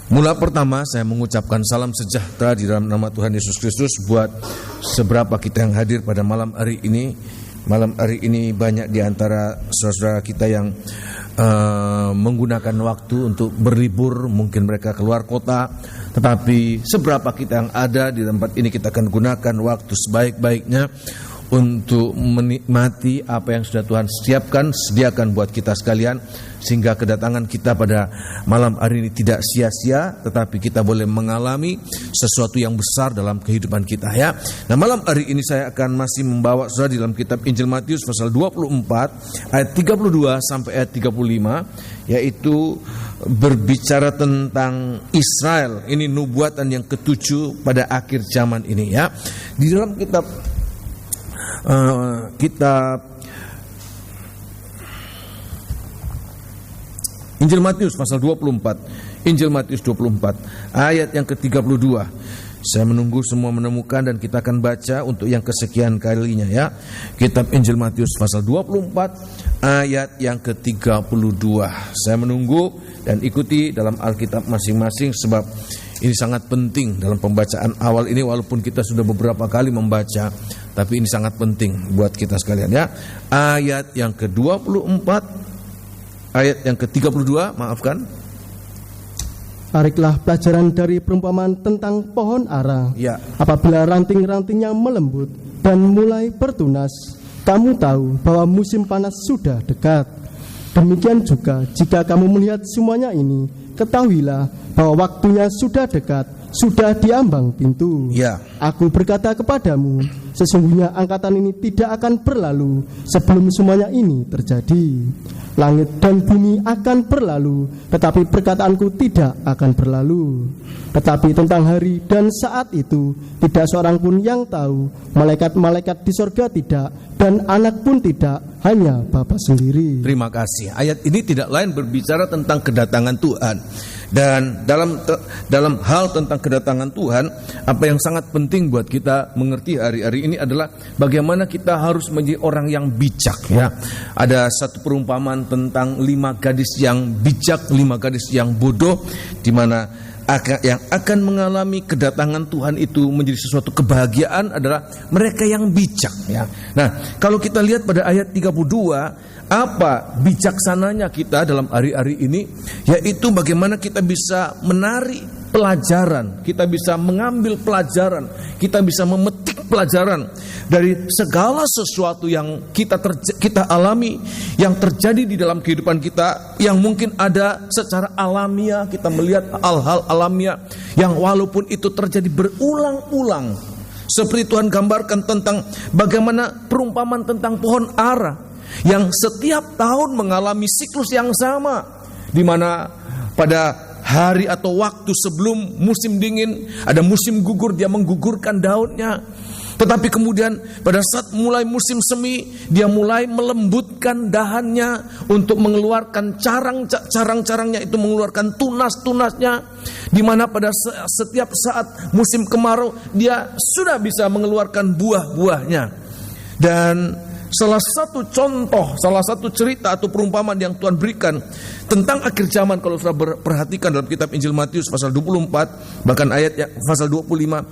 Mula pertama saya mengucapkan salam sejahtera di dalam nama Tuhan Yesus Kristus buat seberapa kita yang hadir pada malam hari ini. Malam hari ini banyak di antara saudara-saudara kita yang menggunakan waktu untuk berlibur, mungkin mereka keluar kota. Tetapi seberapa kita yang ada di tempat ini, kita akan gunakan waktu sebaik-baiknya untuk menikmati apa yang sudah Tuhan sediakan buat kita sekalian, sehingga kedatangan kita pada malam hari ini tidak sia-sia, tetapi kita boleh mengalami sesuatu yang besar dalam kehidupan kita, ya. Nah, malam hari ini saya akan masih membawa saudara di dalam kitab Injil Matius pasal 24 ayat 32 sampai ayat 35, yaitu berbicara tentang Israel. Ini nubuatan yang ketujuh pada akhir zaman ini, ya. Di dalam kitab Injil Matius pasal 24, Injil Matius 24 ayat yang ke-32. Saya menunggu semua menemukan dan kita akan baca untuk yang kesekian kalinya, ya. Kitab Injil Matius pasal 24 ayat yang ke-32. Saya menunggu dan ikuti dalam Alkitab masing-masing, sebab ini sangat penting dalam pembacaan awal ini. Walaupun kita sudah beberapa kali membaca, tapi ini sangat penting buat kita sekalian, ya. Ayat yang ke-24, ayat yang ke-32, maafkan. Tariklah pelajaran dari perumpamaan tentang pohon ara. Ya. Apabila ranting-rantingnya melembut dan mulai bertunas, kamu tahu bahwa musim panas sudah dekat. Demikian juga jika kamu melihat semuanya ini, ketahuilah bahwa waktunya sudah dekat, sudah di ambang pintu. Ya. Aku berkata kepadamu, sesungguhnya angkatan ini tidak akan berlalu sebelum semuanya ini terjadi. Langit dan bumi akan berlalu, tetapi perkataanku tidak akan berlalu. Tetapi tentang hari dan saat itu tidak seorang pun yang tahu, malaikat-malaikat di sorga tidak, dan anak pun tidak, hanya Bapa sendiri. Terima kasih. Ayat ini tidak lain berbicara tentang kedatangan Tuhan. Dan dalam hal tentang kedatangan Tuhan, apa yang sangat penting buat kita mengerti hari-hari ini adalah bagaimana kita harus menjadi orang yang bijak, ya. Ada satu perumpamaan tentang 5 gadis yang bijak, 5 gadis yang bodoh, di mana yang akan mengalami kedatangan Tuhan itu menjadi sesuatu kebahagiaan adalah mereka yang bijak, ya. Nah, kalau kita lihat pada ayat 32, apa bijaksananya kita dalam hari-hari ini, yaitu bagaimana kita bisa menarik pelajaran, kita bisa mengambil pelajaran, kita bisa memetik pelajaran dari segala sesuatu yang kita alami, yang terjadi di dalam kehidupan kita, yang mungkin ada secara alamiah. Kita melihat hal-hal alamiah yang walaupun itu terjadi berulang-ulang, seperti Tuhan gambarkan tentang bagaimana perumpamaan tentang pohon ara yang setiap tahun mengalami siklus yang sama, di mana pada hari atau waktu sebelum musim dingin ada musim gugur, dia menggugurkan daunnya. Tetapi kemudian pada saat mulai musim semi, dia mulai melembutkan dahannya untuk mengeluarkan carang-carangnya, itu mengeluarkan tunas-tunasnya, di mana pada setiap saat musim kemarau dia sudah bisa mengeluarkan buah-buahnya. Dan salah satu contoh, salah satu cerita atau perumpamaan yang Tuhan berikan tentang akhir zaman, kalau sudah perhatikan dalam kitab Injil Matius pasal 24, bahkan ayat pasal 25,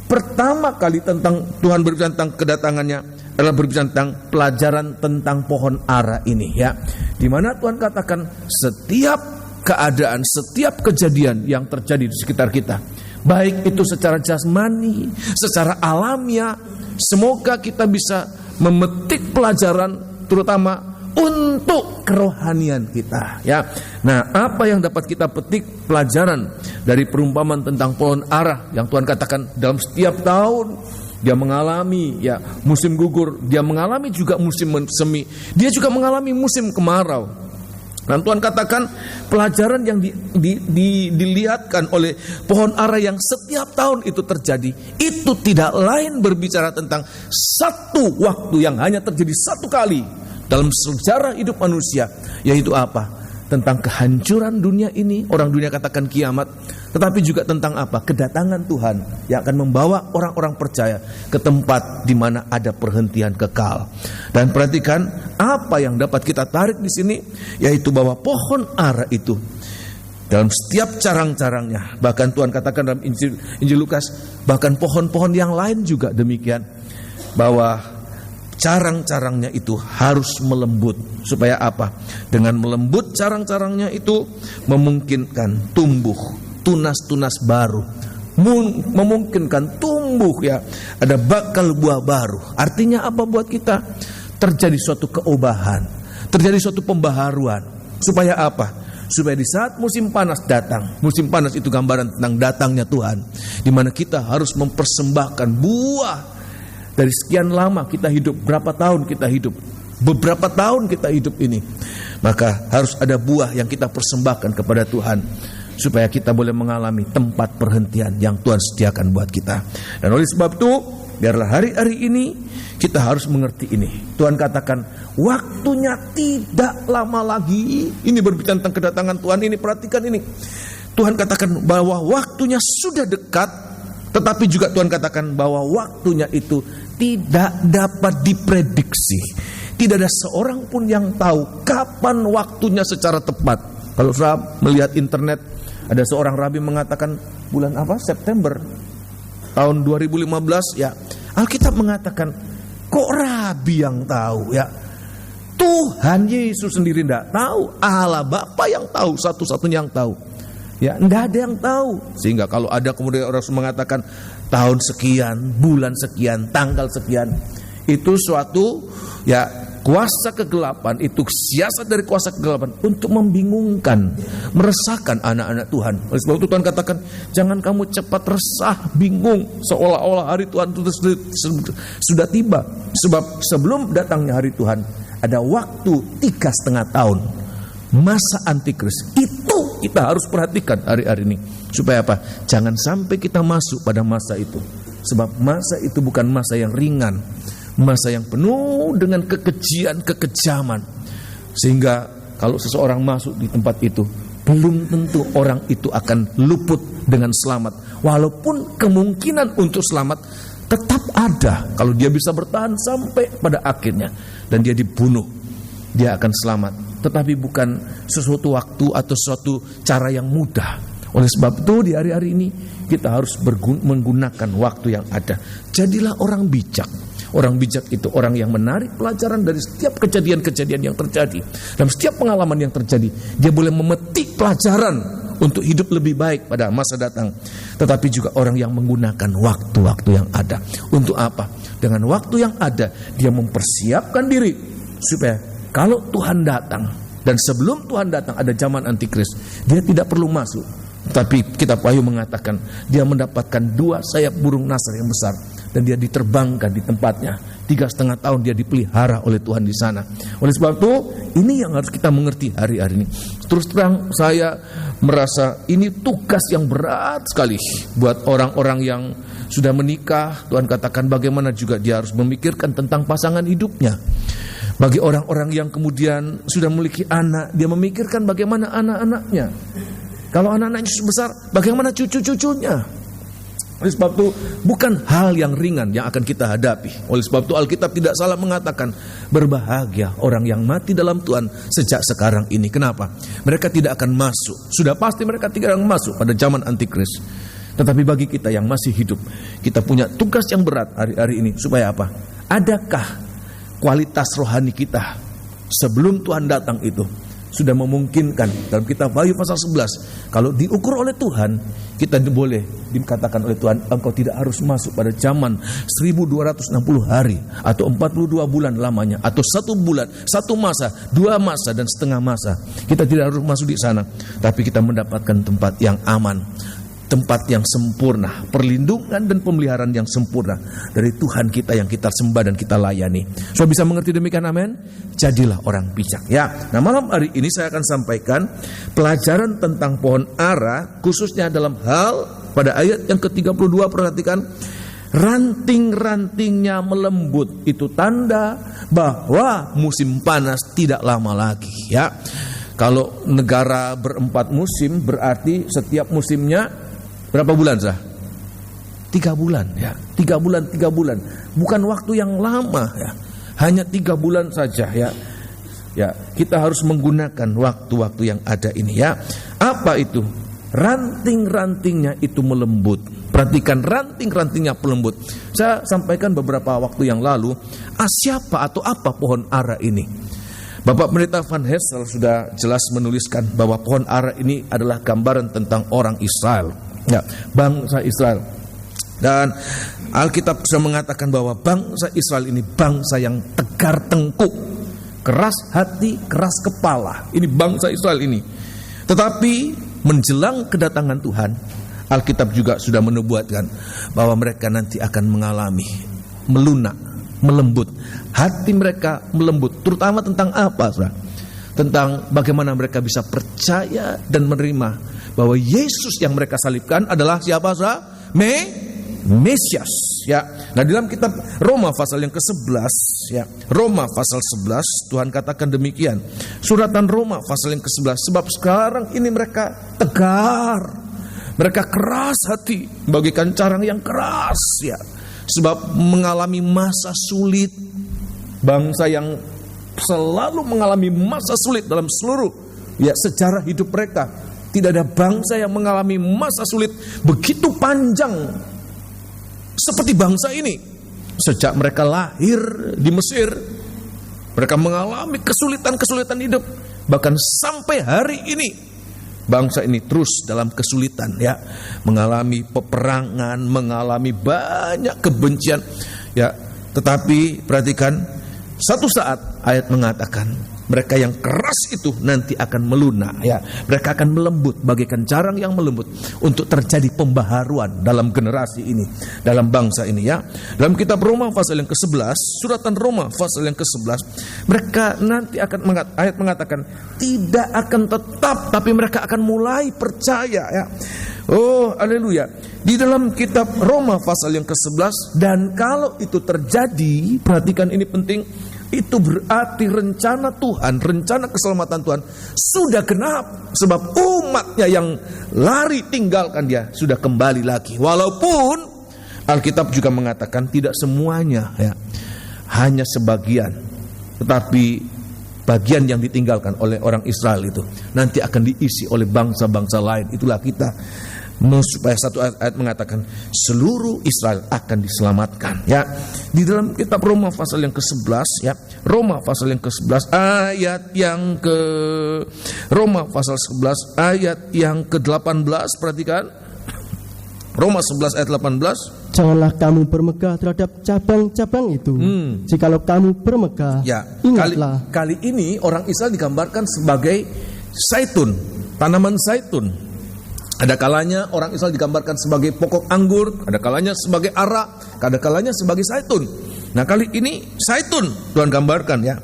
pertama kali tentang Tuhan berbicara tentang kedatangannya adalah berbicara tentang pelajaran tentang pohon ara ini, ya. Di mana Tuhan katakan setiap keadaan, setiap kejadian yang terjadi di sekitar kita, baik itu secara jasmani, secara alamiah, semoga kita bisa memetik pelajaran terutama untuk kerohanian kita, ya. Nah, apa yang dapat kita petik pelajaran dari perumpamaan tentang pohon ara yang Tuhan katakan dalam setiap tahun dia mengalami, ya, musim gugur, dia mengalami juga musim semi, dia juga mengalami musim kemarau. Dan Tuhan katakan pelajaran yang dilihatkan oleh pohon ara yang setiap tahun itu terjadi, itu tidak lain berbicara tentang satu waktu yang hanya terjadi satu kali dalam sejarah hidup manusia, yaitu apa? Tentang kehancuran dunia ini, orang dunia katakan kiamat, tetapi juga tentang apa? Kedatangan Tuhan yang akan membawa orang-orang percaya ke tempat di mana ada perhentian kekal. Dan perhatikan apa yang dapat kita tarik di sini, yaitu bahwa pohon ara itu dalam setiap carang-carangnya. Bahkan Tuhan katakan dalam Injil Lukas, bahkan pohon-pohon yang lain juga demikian, bahwa carang-carangnya itu harus melembut. Supaya apa? Dengan melembut carang-carangnya itu memungkinkan tumbuh tunas-tunas baru, memungkinkan tumbuh ya, ada bakal buah baru. Artinya apa buat kita? Terjadi suatu keobahan, terjadi suatu pembaharuan. Supaya apa? Supaya di saat musim panas datang, musim panas itu gambaran tentang datangnya Tuhan, di mana kita harus mempersembahkan buah. Dari sekian lama kita hidup, berapa tahun kita hidup, beberapa tahun kita hidup ini, maka harus ada buah yang kita persembahkan kepada Tuhan, supaya kita boleh mengalami tempat perhentian yang Tuhan sediakan buat kita. Dan oleh sebab itu, biarlah hari-hari ini kita harus mengerti ini. Tuhan katakan waktunya tidak lama lagi. Ini berbicara tentang kedatangan Tuhan ini. Perhatikan ini, Tuhan katakan bahwa waktunya sudah dekat. Tetapi juga Tuhan katakan bahwa waktunya itu tidak dapat diprediksi. Tidak ada seorang pun yang tahu kapan waktunya secara tepat. Kalau saya melihat internet, ada seorang rabi mengatakan bulan apa? September tahun 2015 ya. Alkitab mengatakan, kok rabi yang tahu ya? Tuhan Yesus sendiri tidak tahu, Allah Bapa yang tahu, satu-satunya yang tahu. Ya, enggak ada yang tahu. Sehingga kalau ada kemudian orang mengatakan tahun sekian, bulan sekian, tanggal sekian, itu suatu ya kuasa kegelapan, itu siasat dari kuasa kegelapan untuk membingungkan, meresahkan anak-anak Tuhan. Oleh sebab itu Tuhan katakan, jangan kamu cepat resah, bingung, seolah-olah hari Tuhan itu sudah tiba. Sebab sebelum datangnya hari Tuhan, ada waktu 3,5 tahun, masa antikris. Itu kita harus perhatikan hari-hari ini. Supaya apa? Jangan sampai kita masuk pada masa itu. Sebab masa itu bukan masa yang ringan, masa yang penuh dengan kekejian, kekejaman. Sehingga kalau seseorang masuk di tempat itu, belum tentu orang itu akan luput dengan selamat. Walaupun kemungkinan untuk selamat tetap ada. Kalau dia bisa bertahan sampai pada akhirnya dan dia dibunuh, dia akan selamat. Tetapi bukan sesuatu waktu atau sesuatu cara yang mudah. Oleh sebab itu di hari-hari ini kita harus menggunakan waktu yang ada. Jadilah orang bijak. Orang bijak itu orang yang menarik pelajaran dari setiap kejadian-kejadian yang terjadi. Dalam setiap pengalaman yang terjadi, dia boleh memetik pelajaran untuk hidup lebih baik pada masa datang. Tetapi juga orang yang menggunakan waktu-waktu yang ada. Untuk apa? Dengan waktu yang ada, dia mempersiapkan diri supaya kalau Tuhan datang, dan sebelum Tuhan datang ada zaman antikris, dia tidak perlu masuk. Tapi kitab Wahyu mengatakan dia mendapatkan 2 sayap burung nasr yang besar, dan dia diterbangkan di tempatnya. 3,5 tahun dia dipelihara oleh Tuhan di sana. Oleh sebab itu, ini yang harus kita mengerti hari-hari ini. Terus terang saya merasa ini tugas yang berat sekali buat orang-orang yang sudah menikah. Tuhan katakan bagaimana juga dia harus memikirkan tentang pasangan hidupnya. Bagi orang-orang yang kemudian sudah memiliki anak, dia memikirkan bagaimana anak-anaknya. Kalau anak-anaknya besar, bagaimana cucu-cucunya. Oleh sebab itu bukan hal yang ringan yang akan kita hadapi. Oleh sebab itu Alkitab tidak salah mengatakan, berbahagia orang yang mati dalam Tuhan sejak sekarang ini. Kenapa? Mereka tidak akan masuk. Sudah pasti mereka tidak akan masuk pada zaman antikris. Tetapi bagi kita yang masih hidup, kita punya tugas yang berat hari-hari ini. Supaya apa? Adakah kualitas rohani kita sebelum Tuhan datang itu sudah memungkinkan? Dalam kitab Wahyu pasal 11, kalau diukur oleh Tuhan, kita boleh dikatakan oleh Tuhan, engkau tidak harus masuk pada zaman 1260 hari atau 42 bulan lamanya, atau 1 bulan, 1 masa, 2 masa dan setengah masa. Kita tidak harus masuk di sana, tapi kita mendapatkan tempat yang aman, tempat yang sempurna, perlindungan dan pemeliharaan yang sempurna dari Tuhan kita yang kita sembah dan kita layani. So bisa mengerti demikian, amin? Jadilah orang bijak ya. Nah, malam hari ini saya akan sampaikan pelajaran tentang pohon ara, khususnya dalam hal pada ayat yang ke-32. Perhatikan, ranting-rantingnya melembut, itu tanda bahwa musim panas tidak lama lagi ya. Kalau negara ber4 musim, berarti setiap musimnya berapa bulan sah? 3 bulan ya. 3 bulan. Bukan waktu yang lama ya. Hanya 3 bulan saja ya. Ya, kita harus menggunakan waktu-waktu yang ada ini ya. Apa itu? Ranting-rantingnya itu melembut. Perhatikan ranting-rantingnya pelembut. Saya sampaikan beberapa waktu yang lalu, siapa atau apa pohon ara ini? Bapak Pendeta Van Hessel sudah jelas menuliskan bahwa pohon ara ini adalah gambaran tentang orang Israel, ya, bangsa Israel. Dan Alkitab sudah mengatakan bahwa bangsa Israel ini bangsa yang tegar tengkuk, keras hati, keras kepala. Ini bangsa Israel ini. Tetapi menjelang kedatangan Tuhan, Alkitab juga sudah menubuatkan bahwa mereka nanti akan mengalami melunak, melembut. Hati mereka melembut. Terutama tentang apa, saudara? Tentang bagaimana mereka bisa percaya dan menerima bahwa Yesus yang mereka salibkan adalah siapa, saudara? Mesias, ya. Nah, dalam kitab Roma pasal yang ke-11, ya. Roma pasal 11, Tuhan katakan demikian. Suratan Roma pasal yang ke-11, sebab sekarang ini mereka tegar. Mereka keras hati, bagaikan carang yang keras, ya. Sebab mengalami masa sulit. Bangsa yang selalu mengalami masa sulit dalam seluruh sejarah hidup mereka. Tidak ada bangsa yang mengalami masa sulit begitu panjang seperti bangsa ini. Sejak mereka lahir di Mesir, mereka mengalami kesulitan-kesulitan hidup. Bahkan sampai hari ini bangsa ini terus dalam kesulitan, ya, mengalami peperangan, mengalami banyak kebencian, ya. Tetapi perhatikan, satu saat ayat mengatakan mereka yang keras itu nanti akan melunak, ya. Mereka akan melembut bagaikan carang yang melembut untuk terjadi pembaharuan dalam generasi ini, dalam bangsa ini, ya. Dalam kitab Roma pasal yang ke-11, suratan Roma pasal yang ke-11, mereka nanti akan ayat mengatakan tidak akan tetap, tapi mereka akan mulai percaya, ya. Oh, haleluya. Di dalam kitab Roma pasal yang ke-11, dan kalau itu terjadi, perhatikan ini penting, itu berarti rencana Tuhan, rencana keselamatan Tuhan sudah genap. Sebab umatnya yang lari tinggalkan dia sudah kembali lagi. Walaupun Alkitab juga mengatakan tidak semuanya, ya, hanya sebagian. Tetapi bagian yang ditinggalkan oleh orang Israel itu nanti akan diisi oleh bangsa-bangsa lain. Itulah kita, supaya satu ayat mengatakan seluruh Israel akan diselamatkan, ya. Di dalam kitab Roma pasal yang ke-11, ya, Roma pasal yang ke-11 ayat yang ke Roma pasal 11 ayat yang ke-18, perhatikan. Roma 11 ayat 18. Janganlah kamu bermegah terhadap cabang-cabang itu. Jikalau kamu bermegah, ya, ingatlah. Kali ini orang Israel digambarkan sebagai zaitun, tanaman zaitun. Ada kalanya orang Israel digambarkan sebagai pokok anggur, ada kalanya sebagai ara, ada kalanya sebagai zaitun. Nah, kali ini zaitun Tuhan gambarkan, ya.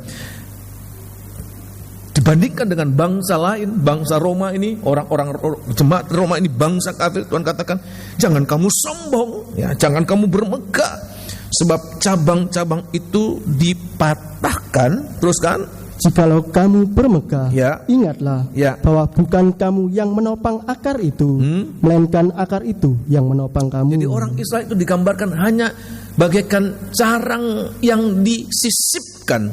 Dibandingkan dengan bangsa lain, bangsa Roma ini, orang-orang jemaat Roma ini bangsa kafir, Tuhan katakan, jangan kamu sombong, ya, jangan kamu bermegah, sebab cabang-cabang itu dipatahkan. Terus kan? Jikalau kamu bermegah, ya, ingatlah, ya, bahwa bukan kamu yang menopang akar itu, melainkan akar itu yang menopang kamu. Jadi orang Israel itu digambarkan hanya bagaikan carang yang disisipkan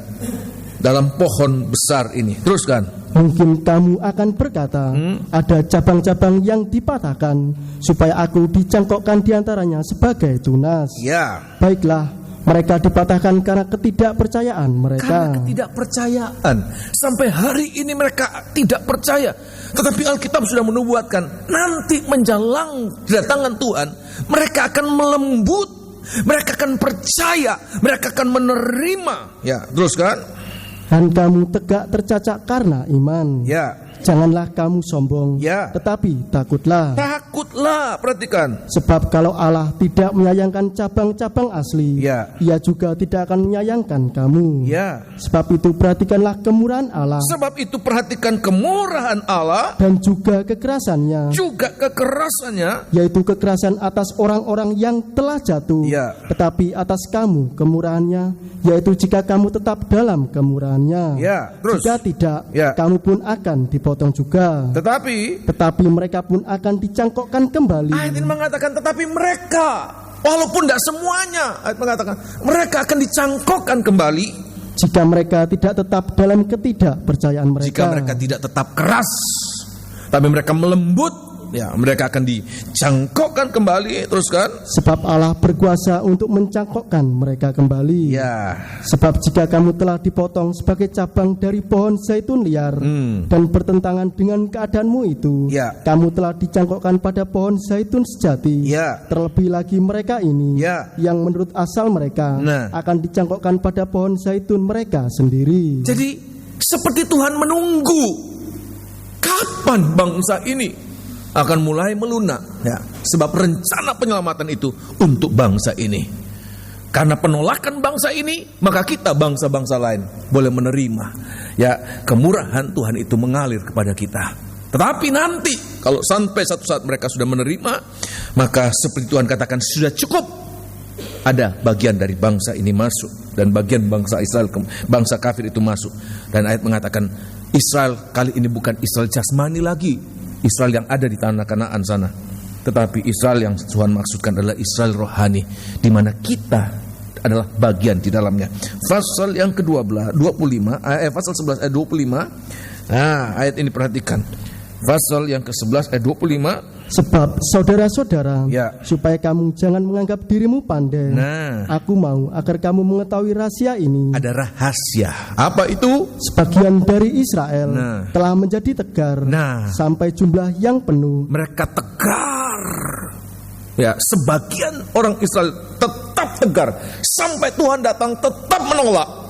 dalam pohon besar ini. Terus kan? Mungkin kamu akan berkata, ada cabang-cabang yang dipatahkan, supaya aku dicangkokkan diantaranya sebagai tunas. Ya. Baiklah, mereka dipatahkan karena ketidakpercayaan mereka. Karena ketidakpercayaan. Sampai hari ini mereka tidak percaya. Tetapi Alkitab sudah menubuatkan, nanti menjelang kedatangan Tuhan, mereka akan melembut, mereka akan percaya, mereka akan menerima. Ya, terus kan? Dan kamu tegak tercacak karena iman. Ya. Janganlah kamu sombong, ya, tetapi takutlah. Takutlah, perhatikan. Sebab kalau Allah tidak menyayangkan cabang-cabang asli, ya, Ia juga tidak akan menyayangkan kamu. Ya. Sebab itu perhatikanlah kemurahan Allah. Sebab itu perhatikan kemurahan Allah dan juga kekerasannya. Juga kekerasannya, yaitu kekerasan atas orang-orang yang telah jatuh. Ya. Tetapi atas kamu kemurahannya, yaitu jika kamu tetap dalam kemurahannya. Ya. Terus. Jika tidak, ya, kamu pun akan dipotong juga. Tetapi mereka pun akan dicangkokkan kembali. Ayat ini mengatakan tetapi mereka, walaupun tidak semuanya, ayat mengatakan mereka akan dicangkokkan kembali. jika mereka tidak tetap dalam ketidakpercayaan mereka. Jika mereka tidak tetap keras, tapi mereka melembut, ya, mereka akan dicangkokkan kembali. Teruskan. Sebab Allah berkuasa untuk mencangkokkan mereka kembali. Ya. Sebab jika kamu telah dipotong sebagai cabang dari pohon zaitun liar dan bertentangan dengan keadaanmu itu, Ya. kamu telah dicangkokkan pada pohon zaitun sejati. Ya. Terlebih lagi mereka ini, Ya. yang menurut asal mereka Nah. akan dicangkokkan pada pohon zaitun mereka sendiri. Jadi seperti Tuhan menunggu kapan bangsa ini akan mulai melunak, ya. Sebab rencana penyelamatan itu untuk bangsa ini. Karena penolakan bangsa ini, maka kita bangsa-bangsa lain boleh menerima, ya, kemurahan Tuhan itu mengalir kepada kita. Tetapi nanti kalau sampai satu saat mereka sudah menerima, maka seperti Tuhan katakan sudah cukup. Ada bagian dari bangsa ini masuk dan bagian bangsa Israel, bangsa kafir itu masuk. Dan ayat mengatakan Israel kali ini bukan Israel jasmani lagi, Israel yang ada di tanah Kanaan sana, tetapi Israel yang Tuhan maksudkan adalah Israel rohani, di mana kita adalah bagian di dalamnya. Pasal yang ke-12, 25, pasal 11 ayat 25. Nah, ayat ini perhatikan. Pasal yang ke-11 ayat 25. Sebab saudara-saudara, Ya. supaya kamu jangan menganggap dirimu pandai, Nah, aku mau agar kamu mengetahui rahasia ini. ada rahasia. Apa itu? Sebagian dari Israel Nah. telah menjadi tegar Nah. sampai jumlah yang penuh. Mereka tegar. Ya, sebagian orang Israel tetap tegar sampai Tuhan datang tetap menolak.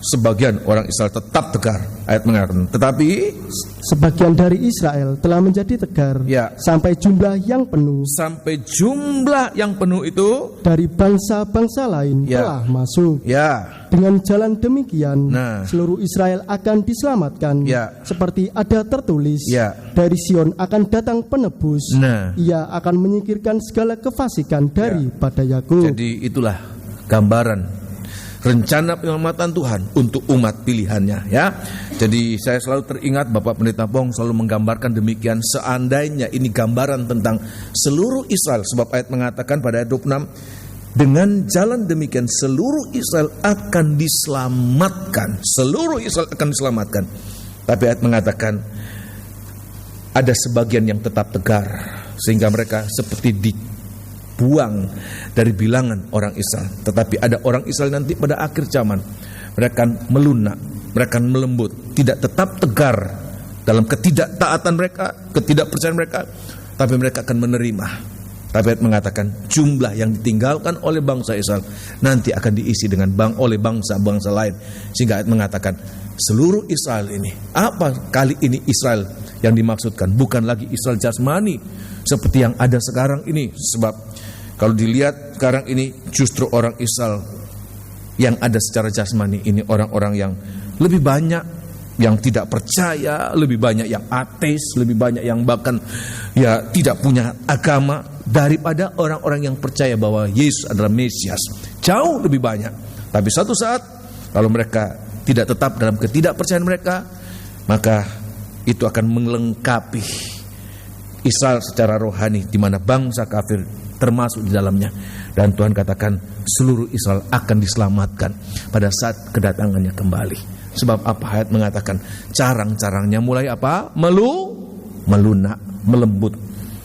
Sebagian orang Israel tetap tegar. Ayat mengatakan, tetapi Sebagian dari Israel telah menjadi tegar Ya. sampai jumlah yang penuh. sampai jumlah yang penuh itu, Dari bangsa-bangsa lain Ya. telah masuk. ya, Dengan jalan demikian, Nah. seluruh Israel akan diselamatkan. Ya. Seperti ada tertulis, Ya. dari Sion akan datang penebus. Nah. Ia akan menyingkirkan segala kefasikan daripada Yakub. Jadi itulah gambaran rencana penyelamatan Tuhan untuk umat pilihannya, ya. Jadi saya selalu teringat Bapak Pendeta Pong selalu menggambarkan demikian, seandainya ini gambaran tentang seluruh Israel, sebab ayat mengatakan pada ayat 26, dengan jalan demikian seluruh Israel akan diselamatkan. Seluruh Israel akan diselamatkan. Tapi ayat mengatakan ada sebagian yang tetap tegar, sehingga mereka seperti dibuang dari bilangan orang Israel. Tetapi ada orang Israel nanti pada akhir zaman, mereka akan melunak, mereka akan melembut, tidak tetap tegar dalam ketidaktaatan mereka, ketidakpercayaan mereka, tapi mereka akan menerima. Tapi ayat mengatakan jumlah yang ditinggalkan oleh bangsa Israel nanti akan diisi dengan oleh bangsa-bangsa lain. Sehingga ayat mengatakan seluruh Israel ini, apa kali ini Israel yang dimaksudkan? Bukan lagi Israel jasmani seperti yang ada sekarang ini. Sebab kalau dilihat sekarang ini justru orang Israel yang ada secara jasmani ini orang-orang yang lebih banyak yang tidak percaya, lebih banyak yang ateis, lebih banyak yang bahkan ya tidak punya agama daripada orang-orang yang percaya bahwa Yesus adalah Mesias. Jauh lebih banyak. Tapi satu saat kalau mereka tidak tetap dalam ketidakpercayaan mereka, maka itu akan melengkapi Israel secara rohani, di mana bangsa kafir termasuk di dalamnya. Dan Tuhan katakan seluruh Israel akan diselamatkan pada saat kedatangannya kembali. Sebab apa ayat mengatakan carang-carangnya mulai apa? Melunak, melembut.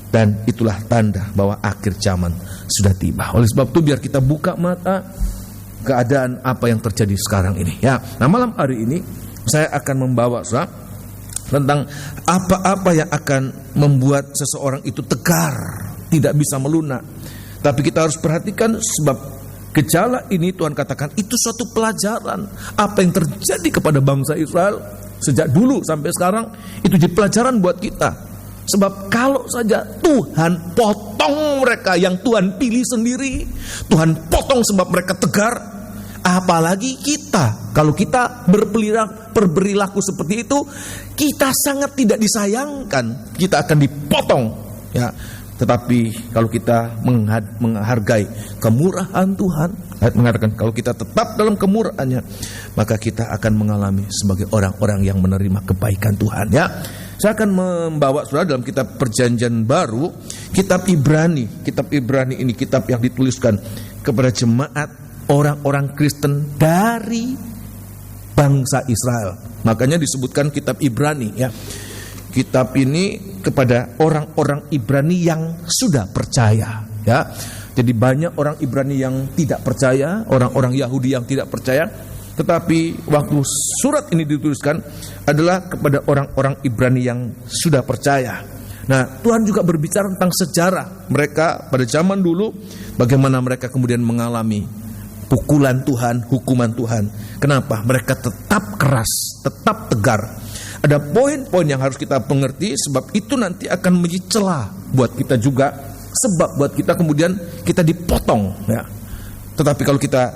Dan itulah tanda bahwa akhir zaman sudah tiba. Oleh sebab itu biar kita buka mata keadaan apa yang terjadi sekarang ini, ya. Nah, malam hari ini saya akan membawa tentang apa-apa yang akan membuat seseorang itu tegar, tidak bisa melunak. Tapi kita harus perhatikan, sebab gejala ini Tuhan katakan itu suatu pelajaran. Apa yang terjadi kepada bangsa Israel sejak dulu sampai sekarang itu jadi pelajaran buat kita. Sebab kalau saja Tuhan potong mereka yang Tuhan pilih sendiri, Tuhan potong sebab mereka tegar, apalagi kita. Kalau kita berperilaku seperti itu, kita sangat tidak disayangkan, kita akan dipotong, ya. Tetapi kalau kita menghargai kemurahan Tuhan, ayat mengatakan kalau kita tetap dalam kemurahannya, maka kita akan mengalami sebagai orang-orang yang menerima kebaikan Tuhan, ya. Saya akan membawa saudara dalam kitab Perjanjian Baru, kitab Ibrani. Kitab Ibrani ini kitab yang dituliskan kepada jemaat orang-orang Kristen dari bangsa Israel. Makanya disebutkan kitab Ibrani ya. Kitab ini kepada orang-orang Ibrani yang sudah percaya ya. Jadi banyak orang Ibrani yang tidak percaya, orang-orang Yahudi yang tidak percaya. Tetapi waktu surat ini dituliskan adalah kepada orang-orang Ibrani yang sudah percaya. Nah, Tuhan juga berbicara tentang sejarah mereka pada zaman dulu, bagaimana mereka kemudian mengalami pukulan Tuhan, hukuman Tuhan. Kenapa? Mereka tetap keras, tetap tegar. Ada poin-poin yang harus kita mengerti, sebab itu nanti akan menjadi celah buat kita juga, sebab buat kita kemudian kita dipotong ya. Tetapi kalau kita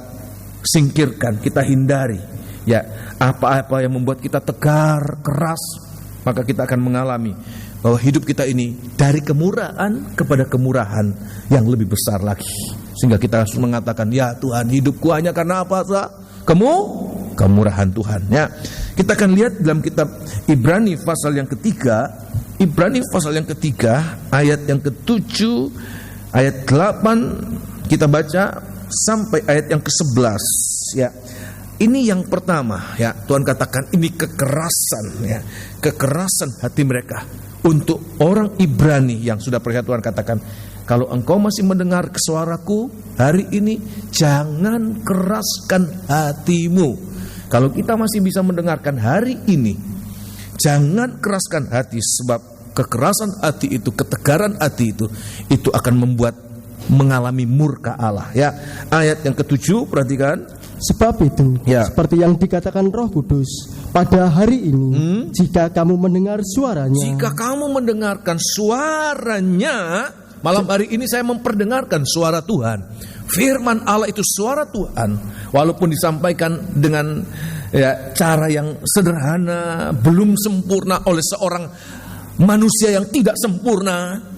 singkirkan, kita hindari ya apa-apa yang membuat kita tegar, keras, maka kita akan mengalami bahwa hidup kita ini dari kemurahan kepada kemurahan yang lebih besar lagi. Sehingga kita harus mengatakan, ya Tuhan, hidupku hanya karena apa? Kemurahan Tuhan ya. Kita akan lihat dalam kitab Ibrani pasal yang ketiga, Ibrani pasal yang ketiga ayat yang ke-7, ayat 8 kita baca sampai ayat yang ke-11 ya. Ini yang pertama ya, Tuhan katakan ini kekerasan ya, kekerasan hati mereka. Untuk orang Ibrani yang sudah percaya, Tuhan katakan, kalau engkau masih mendengar suaraku hari ini, jangan keraskan hatimu. Kalau kita masih bisa mendengarkan hari ini, jangan keraskan hati, sebab kekerasan hati itu, ketegaran hati itu akan membuat mengalami murka Allah ya. Ayat yang ke-7 perhatikan. Sebab itu ya, seperti yang dikatakan Roh Kudus, pada hari ini jika kamu mendengar suaranya. Jika kamu mendengarkan suaranya, malam hari ini saya memperdengarkan suara Tuhan. Firman Allah itu suara Tuhan, walaupun disampaikan dengan ya, cara yang sederhana, belum sempurna oleh seorang manusia yang tidak sempurna,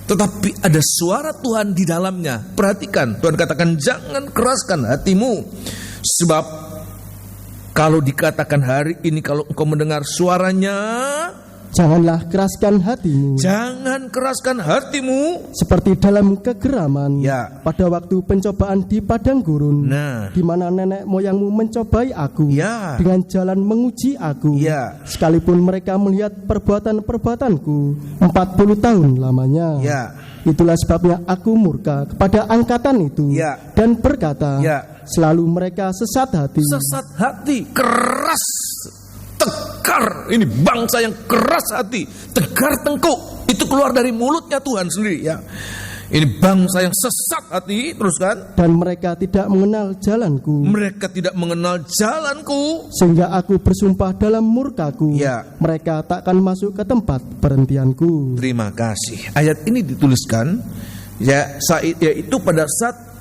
tetapi ada suara Tuhan di dalamnya. Perhatikan, Tuhan katakan jangan keraskan hatimu, sebab kalau dikatakan hari ini, kalau engkau mendengar suaranya, janganlah keraskan hatimu. Jangan keraskan hatimu. Seperti dalam kegeraman ya, pada waktu pencobaan di padang gurun, di mana nenek moyangmu mencobai aku ya, dengan jalan menguji aku ya, sekalipun mereka melihat perbuatan-perbuatanku 40 tahun lamanya ya. Itulah sebabnya aku murka kepada angkatan itu ya, dan berkata ya, selalu mereka sesat hati, keras, tegar. Ini bangsa yang keras hati, tegar tengkuk. Itu keluar dari mulutnya Tuhan sendiri ya. Ini bangsa yang sesat hati, teruskan. Dan mereka tidak mengenal jalanku. Mereka tidak mengenal jalanku. Sehingga aku bersumpah dalam murkaku ya, mereka takkan masuk ke tempat perhentianku. Terima kasih. Ayat ini dituliskan ya, yaitu pada saat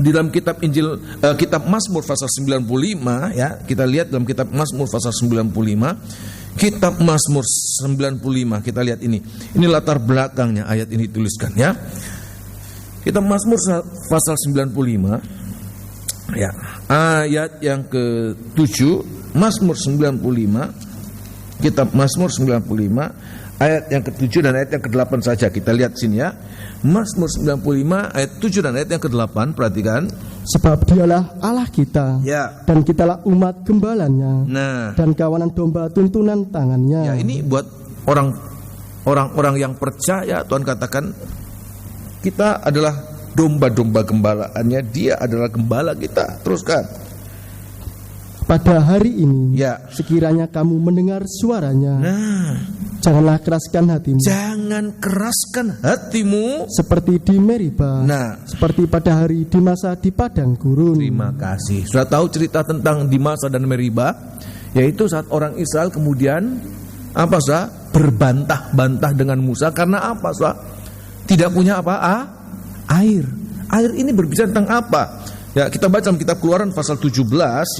di dalam kitab Injil, kitab Mazmur pasal 95 ya. Kita lihat dalam kitab Mazmur pasal 95. Kitab Mazmur 95, kita lihat ini. Ini latar belakangnya ayat ini dituliskan ya. Kitab Mazmur pasal 95 ya. Ayat yang ke-7, Mazmur 95. Kitab Mazmur 95 ayat yang ke-7 dan ayat yang ke-8 saja. Kita lihat sini ya. Mazmur 95 ayat 7 dan ayat yang ke-8, perhatikan. Sebab dialah Allah kita ya, dan kitalah umat gembalanya, dan kawanan domba tuntunan tangannya. Ya, ini buat orang-orang yang percaya. Tuhan katakan kita adalah domba-domba gembalaannya, dia adalah gembala kita. Teruskan. Pada hari ini ya, sekiranya kamu mendengar suaranya, janganlah keraskan hatimu. Jangan keraskan hatimu seperti di Meriba, seperti pada hari di masa di padang gurun. Terima kasih. Sudah tahu cerita tentang di masa dan Meriba, yaitu saat orang Israel kemudian apa sah? Berbantah-bantah dengan Musa karena apa sah? Tidak punya apa? Air. Air ini berbicara tentang apa? Ya, kita baca dalam kitab Keluaran pasal 17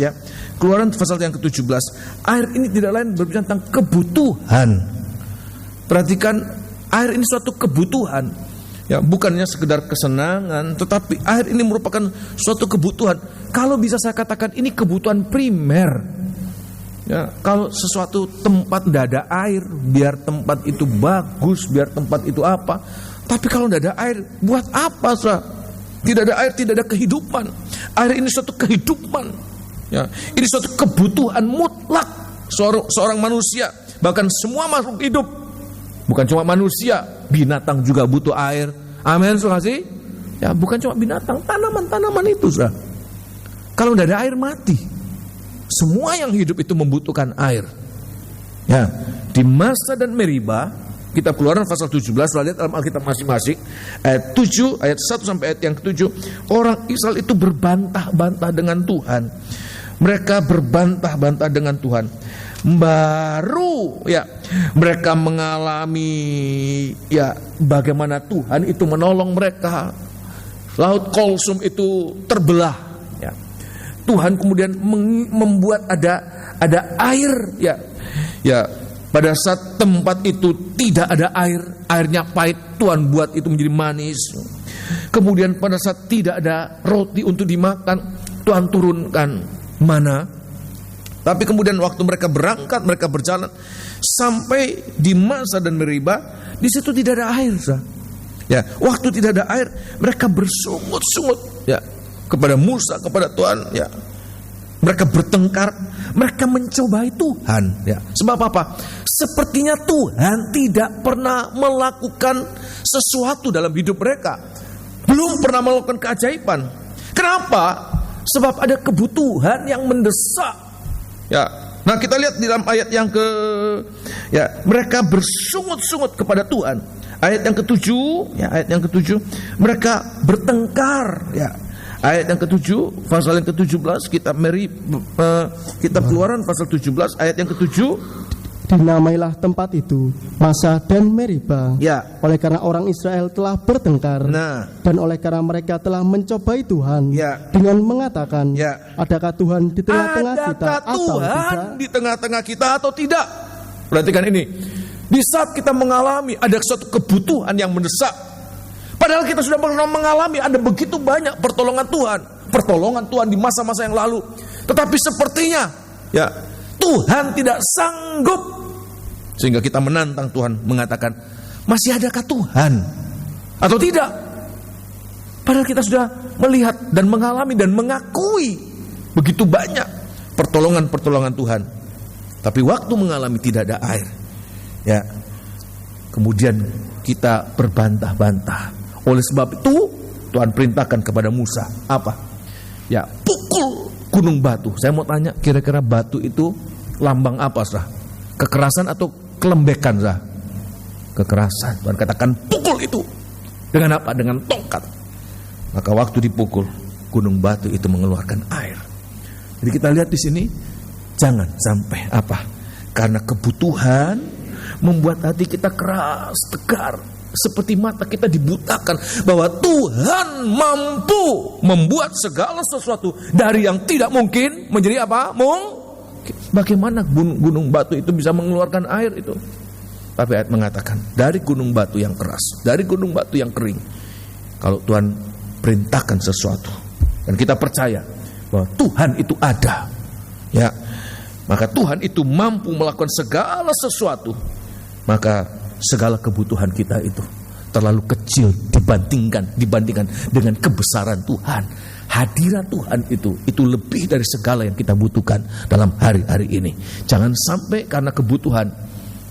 ya. Keluaran pasal yang ke-17. Air ini tidak lain berbicara tentang kebutuhan. Perhatikan, air ini suatu kebutuhan. Ya, bukannya sekedar kesenangan, tetapi air ini merupakan suatu kebutuhan. Kalau bisa saya katakan ini kebutuhan primer. Ya, kalau sesuatu tempat tidak ada air, biar tempat itu bagus, biar tempat itu apa. Tapi kalau tidak ada air, buat apa sah? Tidak ada air, tidak ada kehidupan. Air ini suatu kehidupan. Ya, ini suatu kebutuhan mutlak seorang manusia, bahkan semua makhluk hidup. Bukan cuma manusia, binatang juga butuh air. Amin, saudara kasih. Ya, bukan cuma binatang, tanaman itu, saudara. Kalau tidak ada air mati. Semua yang hidup itu membutuhkan air. Ya, di Masa dan Meriba, kitab Keluaran pasal 17, lihat dalam Alkitab masing-masing, ayat 7, ayat 1 sampai ayat yang ke-7, orang Israel itu berbantah-bantah dengan Tuhan. Mereka berbantah-bantah dengan Tuhan. Baru ya mereka mengalami ya bagaimana Tuhan itu menolong mereka. Laut Kolsum itu terbelah. Ya. Tuhan kemudian membuat ada air ya. Ya, pada saat tempat itu tidak ada air, airnya pahit, Tuhan buat itu menjadi manis. Kemudian pada saat tidak ada roti untuk dimakan, Tuhan turunkan mana. Tapi kemudian waktu mereka berangkat, mereka berjalan sampai di Masa dan Meriba, di situ tidak ada air. Ya, waktu tidak ada air, mereka bersungut-sungut ya kepada Musa, kepada Tuhan ya. Mereka bertengkar, mereka mencobai Tuhan ya. Sebab apa? Sepertinya Tuhan tidak pernah melakukan sesuatu dalam hidup mereka. Belum pernah melakukan keajaiban. Kenapa? Sebab ada kebutuhan yang mendesak. Ya, nah kita lihat di dalam ayat yang mereka bersungut-sungut kepada Tuhan. Ayat yang ke-7, ya, ayat yang ke-7, mereka bertengkar, ya. Ayat yang ke-7, pasal yang ke-17, kitab Keluaran pasal 17, ayat yang ke-7, dinamailah tempat itu Masa dan Meriba. Ya. Oleh karena orang Israel telah bertengkar. Nah. Dan oleh karena mereka telah mencobai Tuhan. Ya. Dengan mengatakan, ya. Adakah Tuhan di tengah-tengah kita atau tidak? Di tengah-tengah kita atau tidak? Perhatikan ini. Di saat kita mengalami ada suatu kebutuhan yang mendesak, padahal kita sudah pernah mengalami ada begitu banyak pertolongan Tuhan di masa-masa yang lalu, tetapi sepertinya ya Tuhan tidak sanggup, sehingga kita menantang Tuhan, mengatakan, masih adakah Tuhan atau tidak? Padahal kita sudah melihat dan mengalami dan mengakui begitu banyak pertolongan Tuhan, tapi waktu mengalami tidak ada air, ya kemudian kita berbantah-bantah. Oleh sebab itu Tuhan perintahkan kepada Musa apa? Ya, pukul gunung batu. Saya mau tanya, kira-kira batu itu lambang apa, sah? Kekerasan atau kelembekan, sah? Kekerasan. Tuhan katakan pukul itu. Dengan apa? Dengan tongkat. Maka waktu dipukul, gunung batu itu mengeluarkan air. Jadi kita lihat di sini, jangan sampai apa? Karena kebutuhan membuat hati kita keras, tegar. Seperti mata kita dibutakan bahwa Tuhan mampu membuat segala sesuatu dari yang tidak mungkin menjadi apa? Bagaimana gunung batu itu bisa mengeluarkan air itu? Tapi ayat mengatakan dari gunung batu yang keras, dari gunung batu yang kering, kalau Tuhan perintahkan sesuatu dan kita percaya bahwa Tuhan itu ada, ya, maka Tuhan itu mampu melakukan segala sesuatu. Maka segala kebutuhan kita itu terlalu kecil dibandingkan dengan kebesaran Tuhan. Hadirat Tuhan itu lebih dari segala yang kita butuhkan dalam hari-hari ini. Jangan sampai karena kebutuhan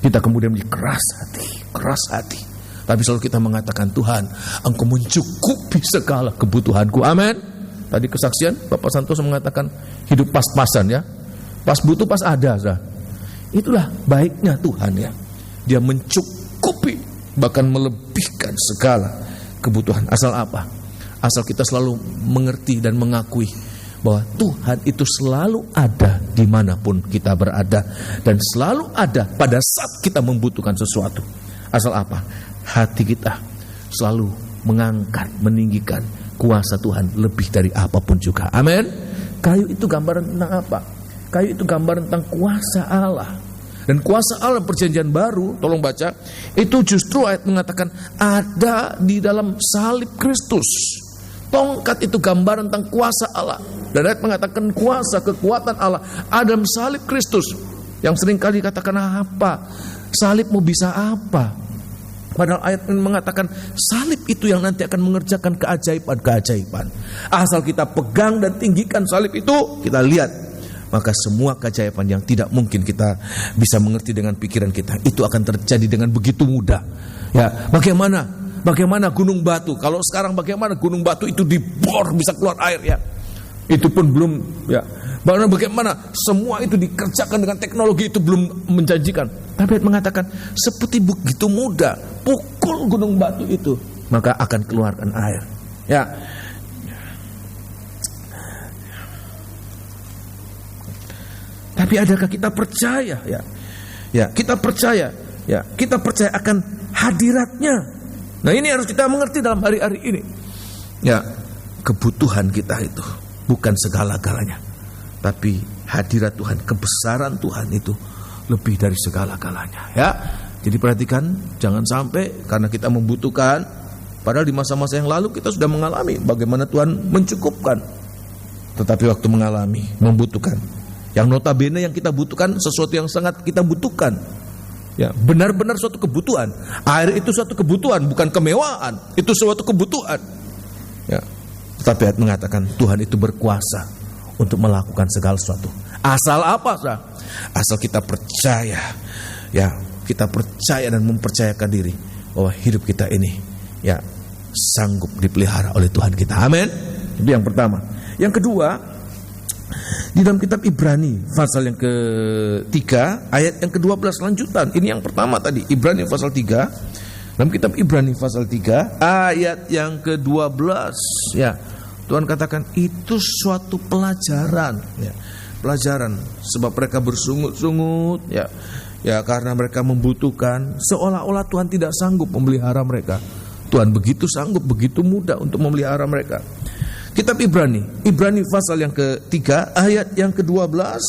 kita kemudian menjadi keras hati. Tapi selalu kita mengatakan, Tuhan, Engkau mencukupi segala kebutuhanku. Amin. Tadi kesaksian Bapak Santoso mengatakan hidup pas-pasan, ya. Pas butuh pas ada, sah. Itulah baiknya Tuhan, ya. Dia mencukupi, bahkan melebihkan segala kebutuhan. Asal apa? Asal kita selalu mengerti dan mengakui bahwa Tuhan itu selalu ada dimanapun kita berada, dan selalu ada pada saat kita membutuhkan sesuatu. Asal apa? Hati kita selalu mengangkat, meninggikan kuasa Tuhan lebih dari apapun juga. Amin. Kayu itu gambaran tentang apa? Kayu itu gambaran tentang kuasa Allah. Dan kuasa Allah perjanjian baru, tolong baca, itu justru ayat mengatakan ada di dalam salib Kristus. Tongkat itu gambaran tentang kuasa Allah. Dan ayat mengatakan kuasa, kekuatan Allah ada dalam salib Kristus. Yang seringkali dikatakan apa? Salib mau bisa apa? Padahal ayat ini mengatakan salib itu yang nanti akan mengerjakan keajaiban-keajaiban. Asal kita pegang dan tinggikan salib itu, kita lihat maka semua keajaiban yang tidak mungkin kita bisa mengerti dengan pikiran kita itu akan terjadi dengan begitu mudah. Ya, bagaimana gunung batu? Kalau sekarang bagaimana gunung batu itu dibor bisa keluar air ya? Itu pun belum ya. Bagaimana semua itu dikerjakan dengan teknologi itu belum menjanjikan. Tapi mengatakan seperti begitu mudah pukul gunung batu itu maka akan keluarkan air. Ya. Tapi adakah kita percaya ya? Ya, kita percaya ya. Kita percaya akan hadiratnya. Nah, ini harus kita mengerti dalam hari-hari ini. Ya, kebutuhan kita itu bukan segala-galanya. Tapi hadirat Tuhan, kebesaran Tuhan itu lebih dari segala-galanya ya. Jadi perhatikan, jangan sampai karena kita membutuhkan, padahal di masa-masa yang lalu kita sudah mengalami bagaimana Tuhan mencukupkan. Tetapi waktu mengalami, membutuhkan, yang notabene yang kita butuhkan sesuatu yang sangat kita butuhkan. Ya, benar-benar suatu kebutuhan. Air itu suatu kebutuhan, bukan kemewahan. Itu suatu kebutuhan. Ya. Tetapi ayat mengatakan Tuhan itu berkuasa untuk melakukan segala sesuatu. Asal apa, sah? Asal kita percaya. Ya, kita percaya dan mempercayakan diri bahwa hidup kita ini ya sanggup dipelihara oleh Tuhan kita. Amin. Itu yang pertama. Yang kedua, di dalam kitab Ibrani pasal yang ke-3 ayat yang ke-12 lanjutan. Ini yang pertama tadi, Ibrani pasal 3. Dalam kitab Ibrani pasal 3 ayat yang ke-12 ya. Tuhan katakan itu suatu pelajaran ya. Pelajaran sebab mereka bersungut-sungut ya. Ya, karena mereka membutuhkan, seolah-olah Tuhan tidak sanggup memelihara mereka. Tuhan begitu sanggup, begitu mudah untuk memelihara mereka. Kitab Ibrani pasal yang ke-3 ayat yang ke-12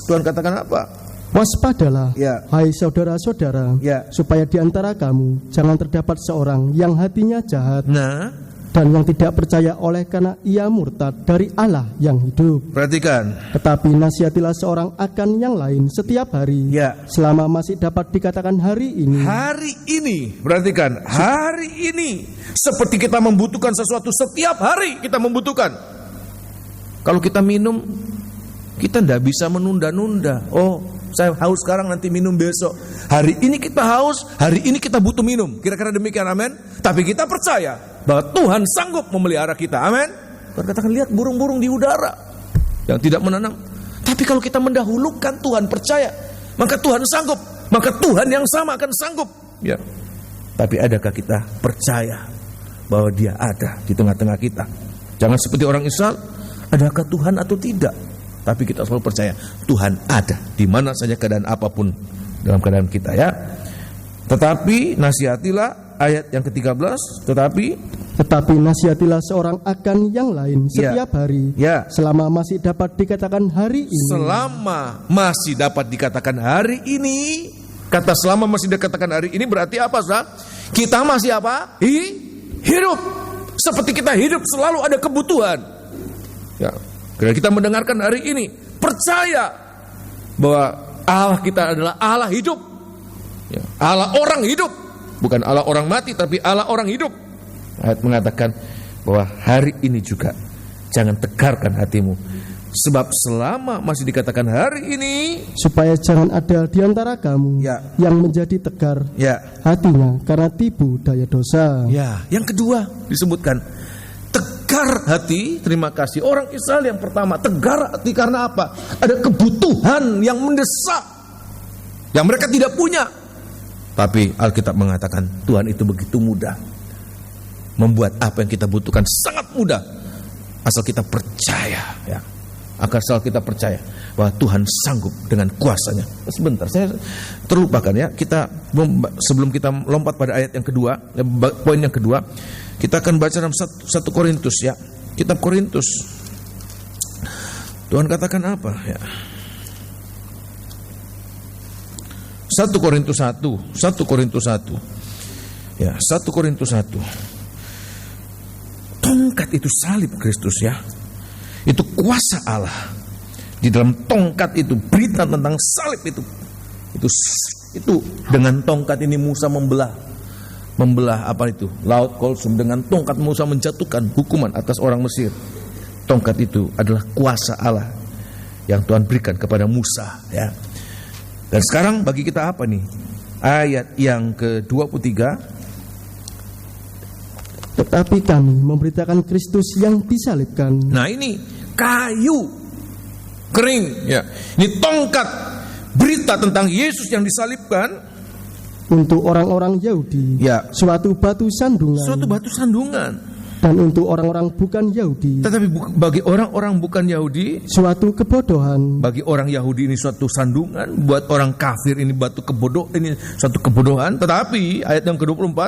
Tuhan katakan apa? Waspadalah Ya. hai saudara-saudara Ya. supaya di antara kamu jangan terdapat seorang yang hatinya jahat Nah, dan yang tidak percaya oleh karena ia murtad dari Allah yang hidup. perhatikan. Tetapi nasihatilah seorang akan yang lain setiap hari Ya. selama masih dapat dikatakan hari ini. Hari ini, perhatikan, hari ini seperti kita membutuhkan sesuatu, setiap hari kita membutuhkan. Kalau kita minum, kita tidak bisa menunda-nunda. Oh, saya haus sekarang, nanti minum besok. Hari ini kita haus, hari ini kita butuh minum. Kira-kira demikian, amin. Tapi kita percaya bahwa Tuhan sanggup memelihara kita, amin. Tuhan katakan, lihat burung-burung di udara yang tidak menanam. Tapi kalau kita mendahulukan Tuhan, percaya, maka Tuhan sanggup. Maka Tuhan yang sama akan sanggup. Ya. Tapi adakah kita percaya bahwa Dia ada di tengah-tengah kita? Jangan seperti orang Israel, adakah Tuhan atau tidak? Tapi kita selalu percaya Tuhan ada di mana saja keadaan apapun dalam keadaan kita ya. Tetapi nasihatilah ayat yang ke-13, tetapi nasihatilah seorang akan yang lain setiap hari Ya. selama masih dapat dikatakan hari ini. Selama masih dapat dikatakan hari ini. Kata selama masih dikatakan hari ini berarti apa, sah? Kita masih apa? Hidup. Seperti kita hidup selalu ada kebutuhan. Ya. Ketika kita mendengarkan hari ini, percaya bahwa Allah kita adalah Allah hidup. Ya. Allah orang hidup. Bukan Allah orang mati, tapi Allah orang hidup. Ayat mengatakan bahwa hari ini juga jangan tegarkan hatimu. Sebab selama masih dikatakan hari ini, supaya jangan ada di antara kamu Ya. yang menjadi tegar ya, hatinya karena tipu daya dosa. ya. Yang kedua disebutkan tegar hati. Terima kasih. Orang Israel yang pertama tegar hati karena apa? Ada kebutuhan yang mendesak yang mereka tidak punya. Tapi Alkitab mengatakan Tuhan itu begitu mudah membuat apa yang kita butuhkan sangat mudah asal kita percaya ya. Asal kita percaya bahwa Tuhan sanggup dengan kuasanya. Sebentar, saya terlupakan ya. Kita sebelum kita lompat pada ayat yang kedua, poin yang kedua, kita akan baca dalam 1 Korintus ya. Kitab Korintus. Tuhan katakan apa ya? 1 Korintus 1. Ya, 1 Korintus 1. Tongkat itu salib Kristus ya. Itu kuasa Allah. Di dalam tongkat itu, berita tentang salib itu dengan tongkat ini Musa membelah apa itu? Laut Kolsum. Dengan tongkat Musa menjatuhkan hukuman atas orang Mesir. Tongkat itu adalah kuasa Allah yang Tuhan berikan kepada Musa, ya. Dan sekarang bagi kita apa nih? Ayat yang ke-23. Tetapi kami memberitakan Kristus yang disalibkan. Nah, ini kayu kering, ya. Ini tongkat berita tentang Yesus yang disalibkan. Untuk orang-orang Yahudi, Ya. suatu batu sandungan. Suatu batu sandungan. Dan untuk orang-orang bukan Yahudi, Tetapi bagi orang-orang bukan Yahudi, suatu kebodohan. bagi orang Yahudi ini suatu sandungan, buat orang kafir ini ini suatu kebodohan. Tetapi ayat yang ke-24,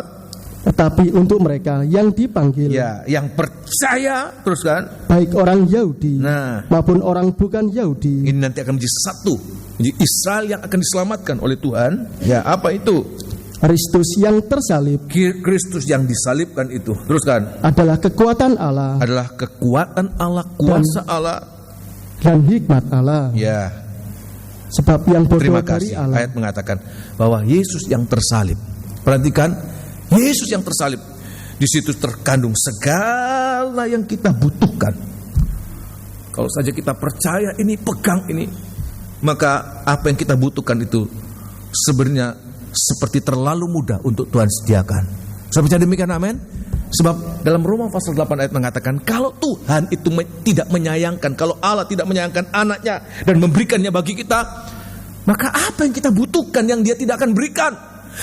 Tetapi untuk mereka yang dipanggil, ya, yang percaya, terus kan, baik orang Yahudi nah, maupun orang bukan Yahudi, ini nanti akan menjadi satu, menjadi Israel yang akan diselamatkan oleh Tuhan. Ya, apa itu? Kristus yang tersalib Kristus yang disalibkan itu, terus kan, adalah kekuatan Allah adalah kekuatan Allah, kuasa Allah. dan hikmat Allah. Ya, Sebab yang bodoh terima dari kasih. Allah, Ayat mengatakan bahwa Yesus yang tersalib. Perhatikan, Yesus yang tersalib. Di situ terkandung segala yang kita butuhkan. Kalau saja kita percaya ini, pegang ini, maka apa yang kita butuhkan itu sebenarnya seperti terlalu mudah untuk Tuhan sediakan. Sampai demikian, amin. Sebab dalam Roma pasal 8 ayat mengatakan, kalau Tuhan itu tidak menyayangkan, kalau Allah tidak menyayangkan anaknya dan memberikannya bagi kita, maka apa yang kita butuhkan yang Dia tidak akan berikan?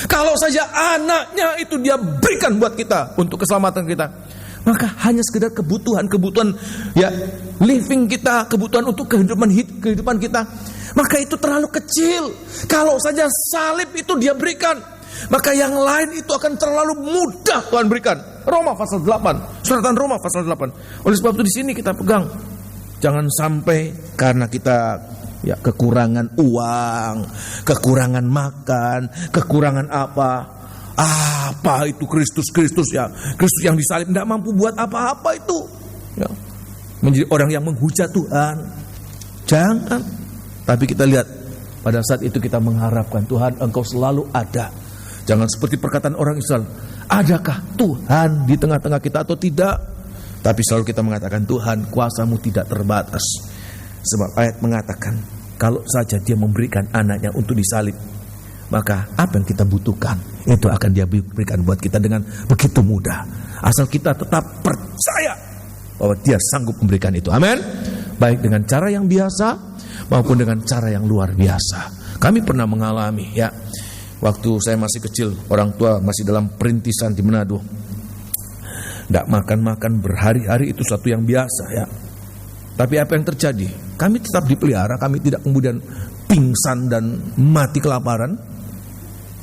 Kalau saja anaknya itu Dia berikan buat kita untuk keselamatan kita, maka hanya sekedar kebutuhan ya, living kita, kebutuhan untuk kehidupan kita, maka itu terlalu kecil. Kalau saja salib itu Dia berikan, maka yang lain itu akan terlalu mudah Tuhan berikan. Roma pasal 8, suratan Roma pasal 8. Oleh sebab itu di sini kita pegang, jangan sampai karena kita ya kekurangan uang, kekurangan makan, kekurangan apa itu Kristus ya, Kristus yang disalib tidak mampu buat apa-apa itu, ya, menjadi orang yang menghujat Tuhan. Jangan. Tapi kita lihat pada saat itu kita mengharapkan, Tuhan Engkau selalu ada. Jangan seperti perkataan orang Israel, adakah Tuhan di tengah-tengah kita atau tidak? Tapi selalu kita mengatakan, Tuhan, kuasa-Mu tidak terbatas. Sebab ayat mengatakan, kalau saja Dia memberikan anaknya untuk disalib, maka apa yang kita butuhkan itu akan Dia berikan buat kita dengan begitu mudah. Asal kita tetap percaya bahwa Dia sanggup memberikan itu. Amin. Baik dengan cara yang biasa maupun dengan cara yang luar biasa. Kami pernah mengalami, ya, waktu saya masih kecil, orang tua masih dalam perintisan di Manado, tidak makan berhari-hari itu satu yang biasa, ya. Tapi apa yang terjadi? Kami tetap dipelihara, kami tidak kemudian pingsan dan mati kelaparan.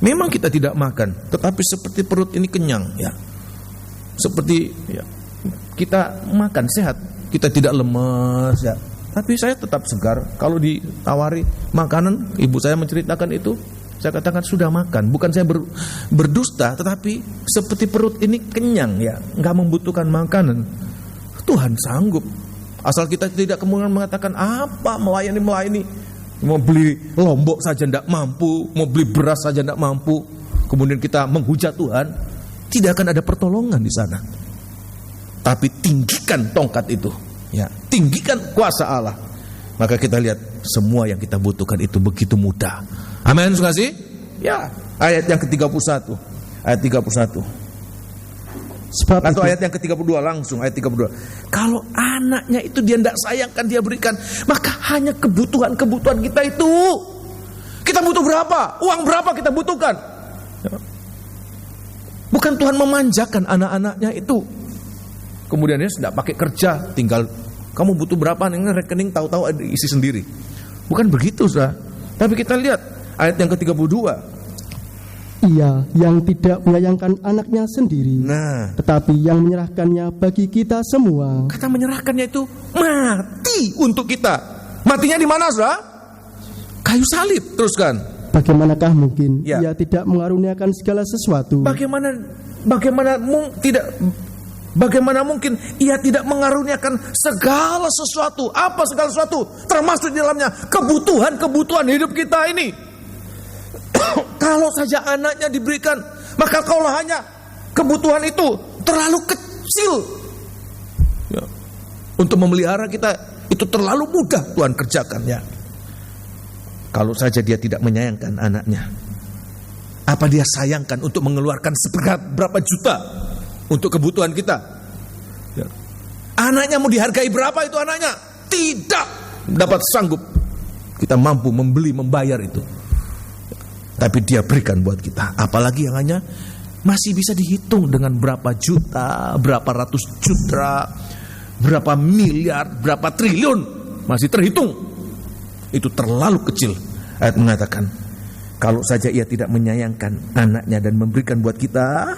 Memang kita tidak makan, tetapi seperti perut ini kenyang, ya. Seperti, ya, kita makan sehat, kita tidak lemes, ya. Tapi saya tetap segar. Kalau ditawari makanan, ibu saya menceritakan itu, saya katakan sudah makan. Bukan saya berdusta, tetapi seperti perut ini kenyang, ya, nggak membutuhkan makanan. Tuhan sanggup. Asal kita tidak kemudian mengatakan apa, melayani, mau beli lombok saja tidak mampu, mau beli beras saja tidak mampu, kemudian kita menghujat Tuhan, tidak akan ada pertolongan di sana. Tapi tinggikan tongkat itu, ya, tinggikan kuasa Allah, maka kita lihat semua yang kita butuhkan itu begitu mudah. Amin, saudara kasih? Ya, ayat yang ke-31, ayat 31. Sebab Atau itu, ayat yang ke-32 langsung, ayat 32. Kalau anaknya itu Dia tidak sayangkan, Dia berikan, maka hanya kebutuhan kita itu. Kita butuh berapa? Uang berapa kita butuhkan? Bukan Tuhan memanjakan anak-anaknya itu. Kemudian dia tidak pakai kerja, tinggal kamu butuh berapa, ini rekening tahu-tahu ada isi sendiri. Bukan begitu, saudara. Tapi kita lihat ayat yang ke-32. Ia yang tidak menyayangkan anaknya sendiri, Nah, tetapi yang menyerahkannya bagi kita semua. kata menyerahkannya itu mati untuk kita. Matinya di mana, saudara? Kayu salib. Teruskan. Bagaimanakah mungkin Ya. Ia tidak mengaruniakan segala sesuatu? Bagaimana mungkin Ia tidak mengaruniakan segala sesuatu? Apa segala sesuatu? Termasuk di dalamnya kebutuhan hidup kita ini. Kalau saja anaknya diberikan, maka kalau hanya kebutuhan itu terlalu kecil, ya, untuk memelihara kita, Itu terlalu mudah Tuhan kerjakan ya. Kalau saja dia tidak menyayangkan anaknya, apa dia sayangkan untuk mengeluarkan berapa juta untuk kebutuhan kita ya. Anaknya mau dihargai berapa itu anaknya? Tidak dapat sanggup kita mampu membeli, membayar itu. Tapi dia berikan buat kita. Apalagi yang hanya masih bisa dihitung dengan berapa juta, berapa ratus juta, berapa miliar, berapa triliun, masih terhitung. Itu terlalu kecil. Ayat mengatakan, kalau saja ia tidak menyayangkan anaknya dan memberikan buat kita,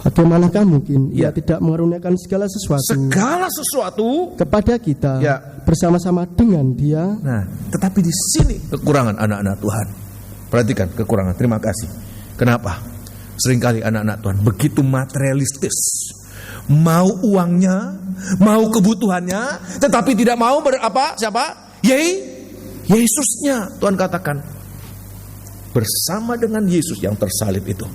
bagaimanakah mungkin ia tidak mengaruniakan segala sesuatu kepada kita ya, bersama-sama dengan dia. Nah, tetapi di sini kekurangan anak-anak Tuhan. Perhatikan kekurangan. Terima kasih. Kenapa? Seringkali anak-anak Tuhan begitu materialistis, mau uangnya, mau kebutuhannya, tetapi tidak mau siapa? Yesusnya. Tuhan katakan, bersama dengan Yesus yang tersalib itu,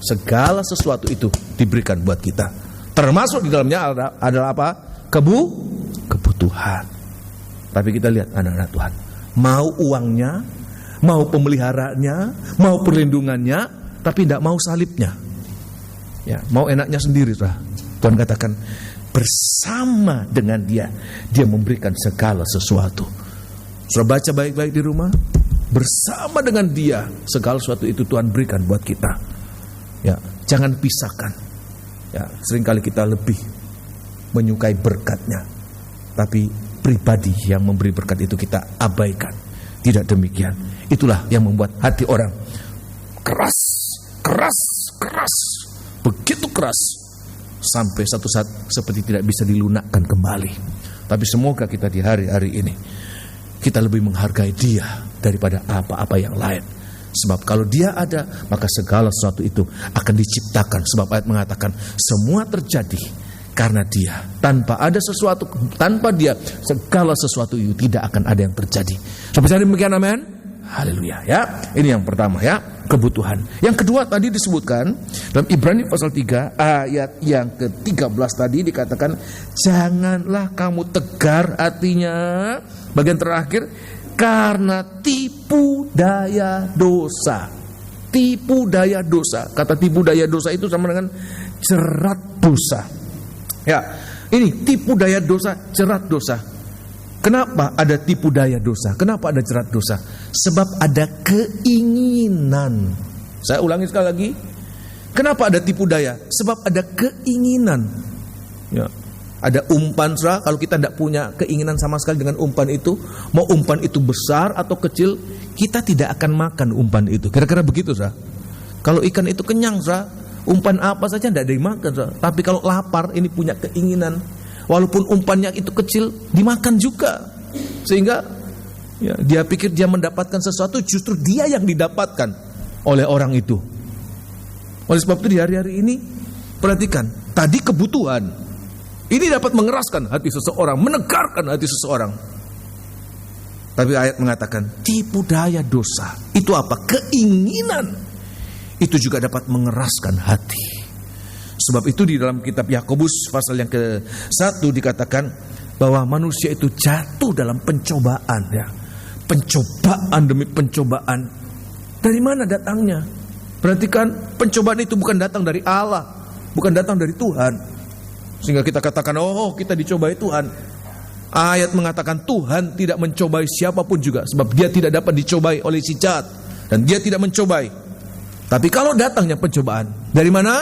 segala sesuatu itu diberikan buat kita. Termasuk di dalamnya adalah apa? Kebutuhan. Tapi kita lihat anak-anak Tuhan, mau uangnya, mau pemeliharaannya, mau perlindungannya, tapi tidak mau salibnya. Ya, mau enaknya sendiri lah. Tuhan katakan, bersama dengan dia memberikan segala sesuatu. Sudah baca baik-baik di rumah. Bersama dengan dia segala sesuatu itu Tuhan berikan buat kita. Ya, jangan pisahkan. Ya, seringkali kita lebih menyukai berkatnya, tapi pribadi yang memberi berkat itu kita abaikan. Tidak demikian. Itulah yang membuat hati orang keras, begitu keras, sampai satu saat seperti tidak bisa dilunakkan kembali. Tapi semoga kita di hari-hari ini kita lebih menghargai dia daripada apa-apa yang lain. Sebab kalau dia ada, maka segala sesuatu itu akan diciptakan. Sebab ayat mengatakan, semua terjadi karena dia. Tanpa ada sesuatu, tanpa dia, segala sesuatu itu tidak akan ada yang terjadi. Sampai demikian, amin. Haleluya ya. Ini yang pertama ya, kebutuhan. Yang kedua tadi disebutkan dalam Ibrani pasal 3 ayat yang ke-13 tadi dikatakan, janganlah kamu tegar hatinya. Bagian terakhir, karena tipu daya dosa. Tipu daya dosa. Kata tipu daya dosa itu sama dengan jerat dosa. Ya, ini tipu daya dosa, jerat dosa. Kenapa ada tipu daya dosa? Kenapa ada jerat dosa? Sebab ada keinginan. Saya ulangi sekali lagi. Kenapa ada tipu daya? Sebab ada keinginan. Ya. Ada umpan, saudara. Kalau kita tidak punya keinginan sama sekali dengan umpan itu, mau umpan itu besar atau kecil, kita tidak akan makan umpan itu. Kira-kira begitu, saudara. Kalau ikan itu kenyang, saudara, umpan apa saja tidak dimakan, saudara. Tapi kalau lapar, ini punya keinginan, walaupun umpannya itu kecil, dimakan juga. Sehingga ya, dia pikir dia mendapatkan sesuatu, justru dia yang didapatkan oleh orang itu. Oleh sebab itu di hari-hari ini, perhatikan, tadi kebutuhan ini dapat mengeraskan hati seseorang, menegarkan hati seseorang. Tapi ayat mengatakan, tipu daya dosa. Itu apa? Keinginan. Itu juga dapat mengeraskan hati. Sebab itu di dalam kitab Yakobus pasal yang ke-1 dikatakan bahwa manusia itu jatuh dalam pencobaan. Ya. Pencobaan demi pencobaan. Dari mana datangnya? Perhatikan, pencobaan itu bukan datang dari Allah, bukan datang dari Tuhan. Sehingga kita katakan, oh kita dicobai Tuhan. Ayat mengatakan Tuhan tidak mencobai siapapun juga. Sebab dia tidak dapat dicobai oleh si jahat. Dan dia tidak mencobai. Tapi kalau datangnya pencobaan, dari mana?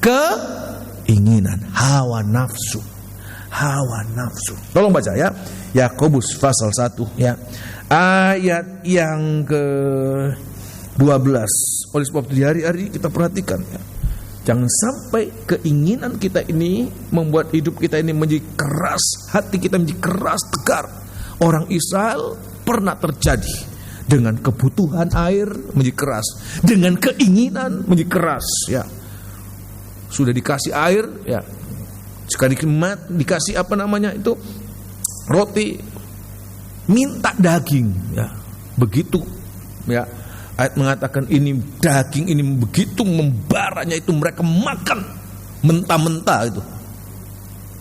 Keinginan, hawa nafsu. Hawa nafsu. Tolong baca ya. Yakobus pasal 1 ya. Ayat yang ke-12. Oleh sebab itu di hari-hari kita perhatikan ya. Jangan sampai keinginan kita ini membuat hidup kita ini menjadi keras, hati kita menjadi keras, tegar. Orang Israel pernah terjadi dengan kebutuhan air menjadi keras, dengan keinginan menjadi keras. Ya, sudah dikasih air, ya, sekali dikasih roti, minta daging, ya, begitu, ya. Ayat mengatakan ini daging ini begitu membaranya itu mereka makan mentah-mentah itu.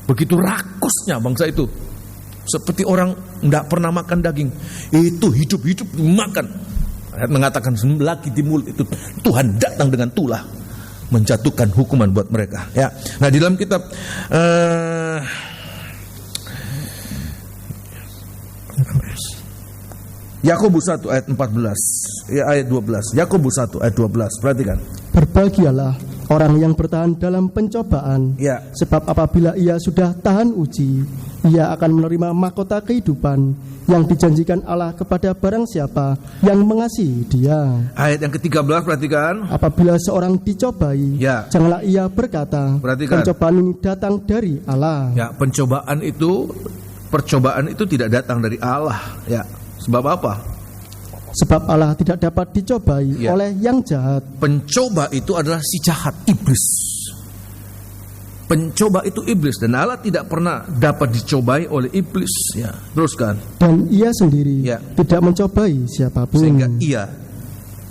Begitu rakusnya bangsa itu. seperti orang tidak pernah makan daging. Itu hidup-hidup makan. Ayat mengatakan lagi di mulut itu Tuhan datang dengan tulah menjatuhkan hukuman buat mereka. Ya. Nah di dalam kitab Yakobus 1 ayat 14, ayat 12. Yakobus 1 ayat 12. Perhatikan. Berbahagialah orang yang bertahan dalam pencobaan, Ya. sebab apabila ia sudah tahan uji, ia akan menerima mahkota kehidupan yang dijanjikan Allah kepada barang siapa yang mengasihi Dia. Ayat yang ke-13 perhatikan. Apabila seorang dicobai, Ya. janganlah ia berkata, Perhatikan. pencobaan ini datang dari Allah. Ya, percobaan itu tidak datang dari Allah. Ya. Sebab apa? Sebab Allah tidak dapat dicobai Ya. oleh yang jahat. Pencoba itu adalah si jahat, iblis. Pencoba itu iblis dan Allah tidak pernah dapat dicobai oleh iblis. Ya, teruskan. Dan ia sendiri Ya. tidak mencobai siapapun. Sehingga ia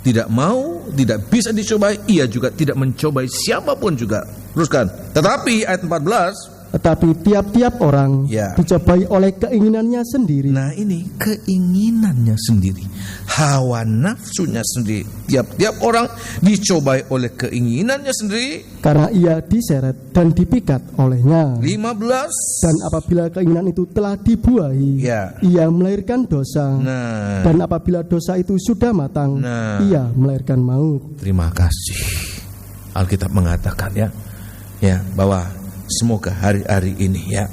tidak mau, tidak bisa dicobai, ia juga tidak mencobai siapapun juga. Teruskan. Tetapi ayat 14. Tetapi tiap-tiap orang Ya. dicobai oleh keinginannya sendiri. Nah ini keinginannya sendiri, hawa nafsunya sendiri. Tiap-tiap orang dicobai oleh keinginannya sendiri. Karena ia diseret dan dipikat olehnya. 15. Dan apabila keinginan itu telah dibuahi, Ya. ia melahirkan dosa. Nah, Dan apabila dosa itu sudah matang, Nah. ia melahirkan maut. terima kasih. Alkitab mengatakan ya bahwa semoga hari-hari ini ya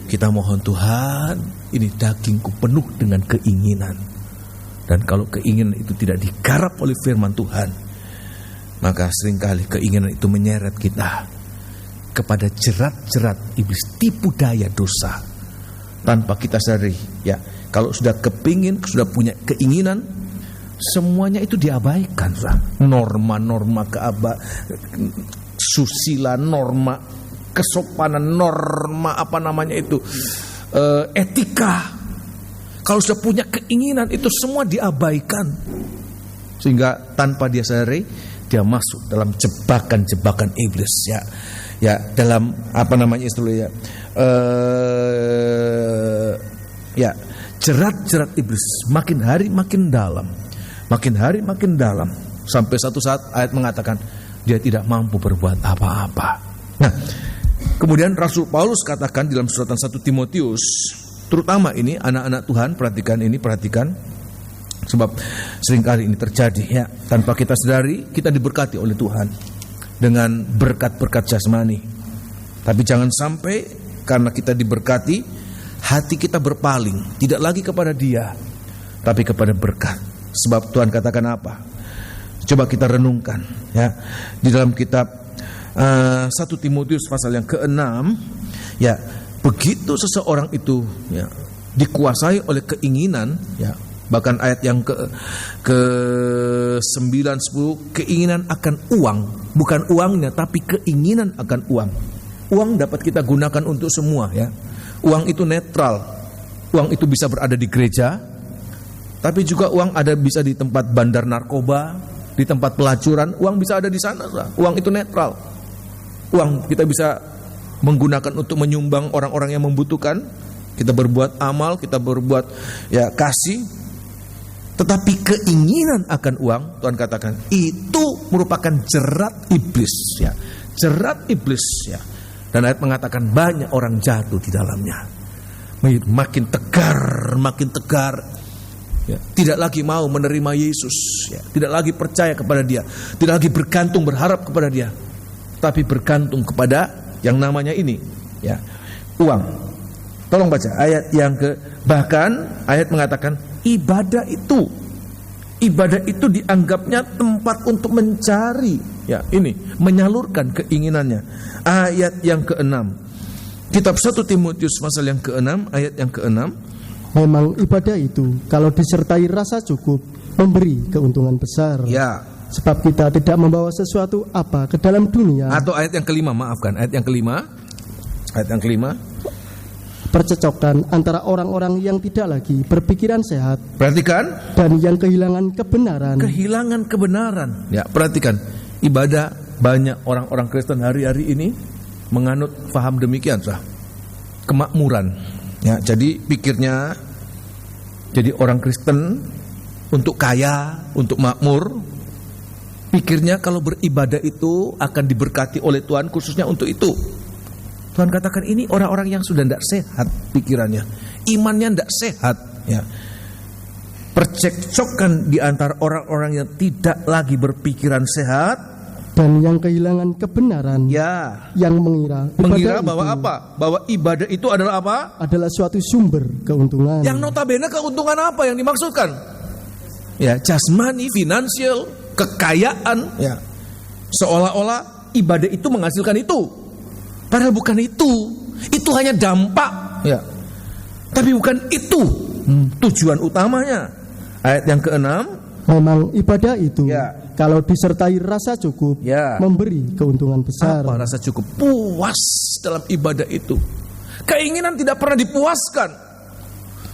kita mohon Tuhan, ini dagingku penuh dengan keinginan. Dan kalau keinginan itu tidak digarap oleh firman Tuhan, maka seringkali keinginan itu menyeret kita kepada jerat-jerat iblis, tipu daya dosa tanpa kita sadari. Ya, kalau sudah kepingin, sudah punya keinginan, semuanya itu diabaikan. Norma-norma susila, norma kesopanan, norma etika. Kalau sudah punya keinginan itu semua diabaikan, sehingga tanpa dia sadari dia masuk dalam jebakan-jebakan iblis. Ya dalam istilahnya jerat-jerat iblis makin hari makin dalam, sampai satu saat ayat mengatakan dia tidak mampu berbuat apa-apa. Nah, kemudian Rasul Paulus katakan dalam suratan 1 Timotius, terutama ini anak-anak Tuhan, perhatikan, sebab seringkali ini terjadi ya, tanpa kita sadari kita diberkati oleh Tuhan dengan berkat-berkat jasmani. Tapi jangan sampai karena kita diberkati, hati kita berpaling, tidak lagi kepada Dia, tapi kepada berkat. Sebab Tuhan katakan apa? Coba kita renungkan ya, di dalam kitab 1 Timotius pasal yang ke-6, ya, begitu seseorang itu ya, dikuasai oleh keinginan, ya, bahkan ayat yang ke-9, 10, keinginan akan uang, bukan uangnya tapi keinginan akan uang. Uang dapat kita gunakan untuk semua ya. Uang itu netral. Uang itu bisa berada di gereja, tapi juga uang bisa di tempat bandar narkoba, di tempat pelacuran, uang bisa ada di sana. Uang itu netral. Uang kita bisa menggunakan untuk menyumbang orang-orang yang membutuhkan. Kita berbuat amal, kita berbuat ya kasih. Tetapi keinginan akan uang, Tuhan katakan itu merupakan jerat iblis ya. Jerat iblis ya. Dan ayat mengatakan banyak orang jatuh di dalamnya. Makin tegar ya. Tidak lagi mau menerima Yesus ya. Tidak lagi percaya kepada Dia, tidak lagi bergantung berharap kepada Dia, tapi bergantung kepada yang namanya ini ya, uang. Tolong baca ayat yang bahkan ayat mengatakan ibadah itu dianggapnya tempat untuk mencari ya, ini menyalurkan keinginannya. Ayat yang ke-6, kitab 1 Timotius pasal yang ke-6 ayat yang ke-6, memang ibadah itu kalau disertai rasa cukup memberi keuntungan besar ya. Sebab kita tidak membawa sesuatu apa ke dalam dunia. Atau ayat yang kelima, ayat yang kelima, percecokan antara orang-orang yang tidak lagi berpikiran sehat, perhatikan, dan yang kehilangan kebenaran. Ya, perhatikan, ibadah banyak orang-orang Kristen hari-hari ini menganut paham demikian, kemakmuran. Ya, jadi pikirnya jadi orang Kristen untuk kaya, untuk makmur. Pikirnya kalau beribadah itu akan diberkati oleh Tuhan khususnya untuk itu. Tuhan katakan ini orang-orang yang sudah tidak sehat pikirannya, imannya tidak sehat. Ya. Percekcokan di antara orang-orang yang tidak lagi berpikiran sehat dan yang kehilangan kebenaran. Ya. Yang mengira bahwa itu apa? Bahwa ibadah itu adalah apa? Adalah suatu sumber keuntungan. Yang notabene keuntungan apa yang dimaksudkan? Ya, jasmani, finansial, kekayaan, ya. Seolah-olah ibadah itu menghasilkan itu. Padahal bukan itu. Itu hanya dampak, ya. Tapi bukan itu tujuan utamanya. Ayat yang ke-6, memang ibadah itu ya, kalau disertai rasa cukup, ya, memberi keuntungan besar. Apa rasa cukup? Puas dalam ibadah itu. Keinginan tidak pernah dipuaskan.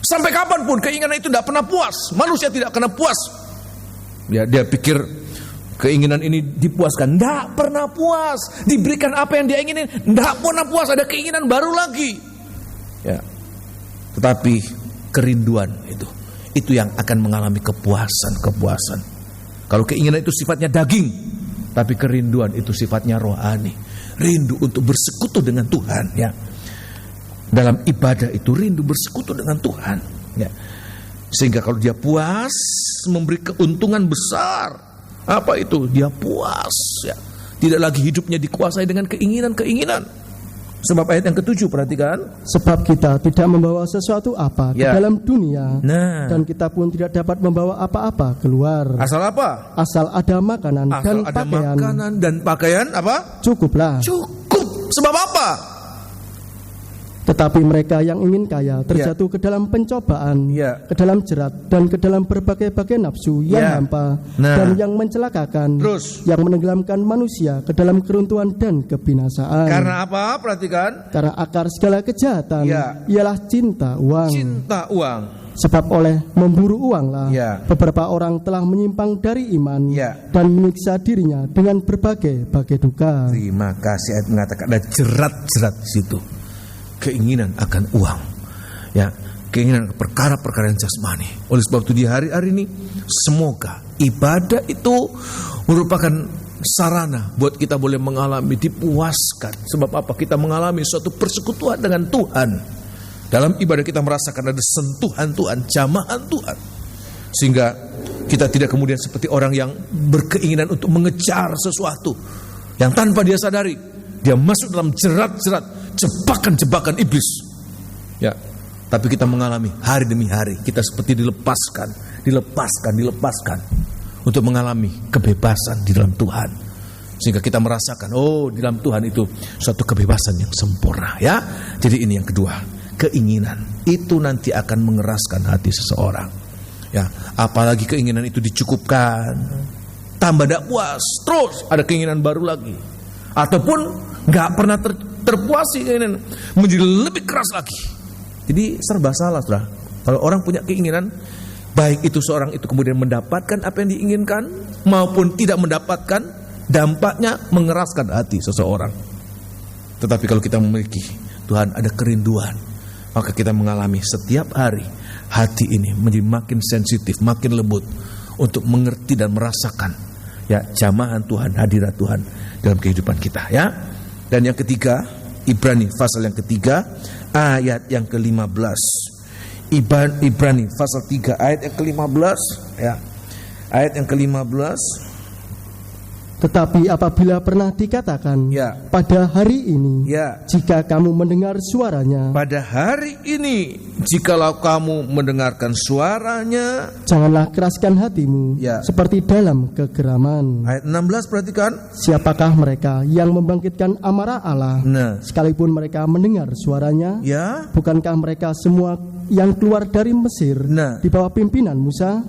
Sampai kapanpun keinginan itu tidak pernah puas. Manusia tidak pernah puas. Ya, dia pikir keinginan ini dipuaskan, tidak pernah puas. Diberikan apa yang dia inginin, tidak pernah puas. Ada keinginan baru lagi. Ya. Tetapi kerinduan itu yang akan mengalami kepuasan. Kalau keinginan itu sifatnya daging, tapi kerinduan itu sifatnya rohani. Rindu untuk bersekutu dengan Tuhan, ya. Dalam ibadah itu rindu bersekutu dengan Tuhan, ya. Sehingga kalau dia puas, memberi keuntungan besar. Apa itu? Dia puas, ya. Tidak lagi hidupnya dikuasai dengan keinginan-keinginan. Sebab ayat yang ke-7, perhatikan. Sebab kita tidak membawa sesuatu apa ke dalam dunia, dan kita pun tidak dapat membawa apa-apa keluar. Asal apa? Asal ada makanan dan pakaian. Makanan dan pakaian apa? Cukuplah. Cukup. Sebab apa? Tetapi mereka yang ingin kaya terjatuh ke dalam pencobaan, ke dalam jerat, dan ke dalam berbagai-bagai nafsu yang hampa, dan yang mencelakakan, yang menenggelamkan manusia ke dalam keruntuhan dan kebinasaan. Karena apa? Perhatikan. Karena akar segala kejahatan ialah cinta uang. Cinta uang. Sebab oleh memburu uanglah beberapa orang telah menyimpang dari iman dan menyiksa dirinya dengan berbagai-bagai duka. Terima kasih. Ayat mengatakan ada jerat-jerat di situ. Keinginan akan uang, ya, keinginan perkara-perkara yang jasmani. Oleh sebab itu di hari-hari ini semoga ibadah itu merupakan sarana buat kita boleh mengalami dipuaskan. Sebab apa? Kita mengalami suatu persekutuan dengan Tuhan. Dalam ibadah kita merasakan ada sentuhan Tuhan, jamahan Tuhan, sehingga kita tidak kemudian seperti orang yang berkeinginan untuk mengejar sesuatu yang tanpa dia sadari dia masuk dalam jerat-jerat, jebakan-jebakan iblis. Ya, tapi kita mengalami hari demi hari kita seperti dilepaskan untuk mengalami kebebasan di dalam Tuhan. Sehingga kita merasakan, oh, di dalam Tuhan itu suatu kebebasan yang sempurna, ya. Jadi ini yang kedua, keinginan itu nanti akan mengeraskan hati seseorang. Ya, apalagi keinginan itu dicukupkan, tambah tidak puas, terus ada keinginan baru lagi. Ataupun nggak pernah terpuasi keinginan, menjadi lebih keras lagi. Jadi serba salah, saudara. Kalau orang punya keinginan, baik itu seorang itu kemudian mendapatkan apa yang diinginkan maupun tidak mendapatkan, dampaknya mengeraskan hati seseorang. Tetapi kalau kita memiliki Tuhan ada kerinduan, maka kita mengalami setiap hari hati ini menjadi makin sensitif, makin lembut untuk mengerti dan merasakan, ya, jamahan Tuhan, hadirat Tuhan dalam kehidupan kita, ya. Dan yang ketiga, Ibrani pasal yang ketiga, ayat yang ke-15. Ibrani pasal 3 ayat yang ke-15, ya. Ayat yang ke-15. Tetapi apabila pernah dikatakan, pada hari ini, jika kamu mendengar suaranya, pada hari ini, jikalau kamu mendengarkan suaranya, janganlah keraskan hatimu, seperti dalam kegeraman. Ayat 16, perhatikan. Siapakah mereka yang membangkitkan amarah Allah, sekalipun mereka mendengar suaranya? Bukankah mereka semua yang keluar dari Mesir di bawah pimpinan Musa?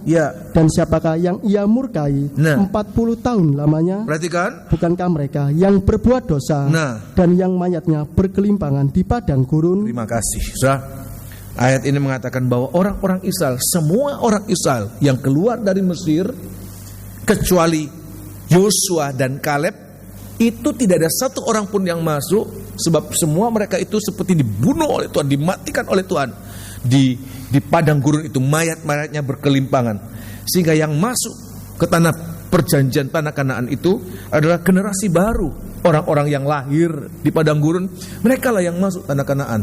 Dan siapakah yang ia murkai 40 tahun lamanya? Perhatikan. Bukankah mereka yang berbuat dosa dan yang mayatnya berkelimpangan di padang gurun? Terima kasih. Ayat ini mengatakan bahwa orang-orang Israel, semua orang Israel yang keluar dari Mesir, kecuali Yosua dan Kaleb, itu tidak ada satu orang pun yang masuk Sebab semua mereka itu seperti dibunuh oleh Tuhan, dimatikan oleh Tuhan. Di padang gurun itu mayat-mayatnya berkelimpangan. Sehingga yang masuk ke tanah perjanjian, tanah Kanaan itu adalah generasi baru. Orang-orang yang lahir di padang gurun, mereka lah yang masuk tanah Kanaan.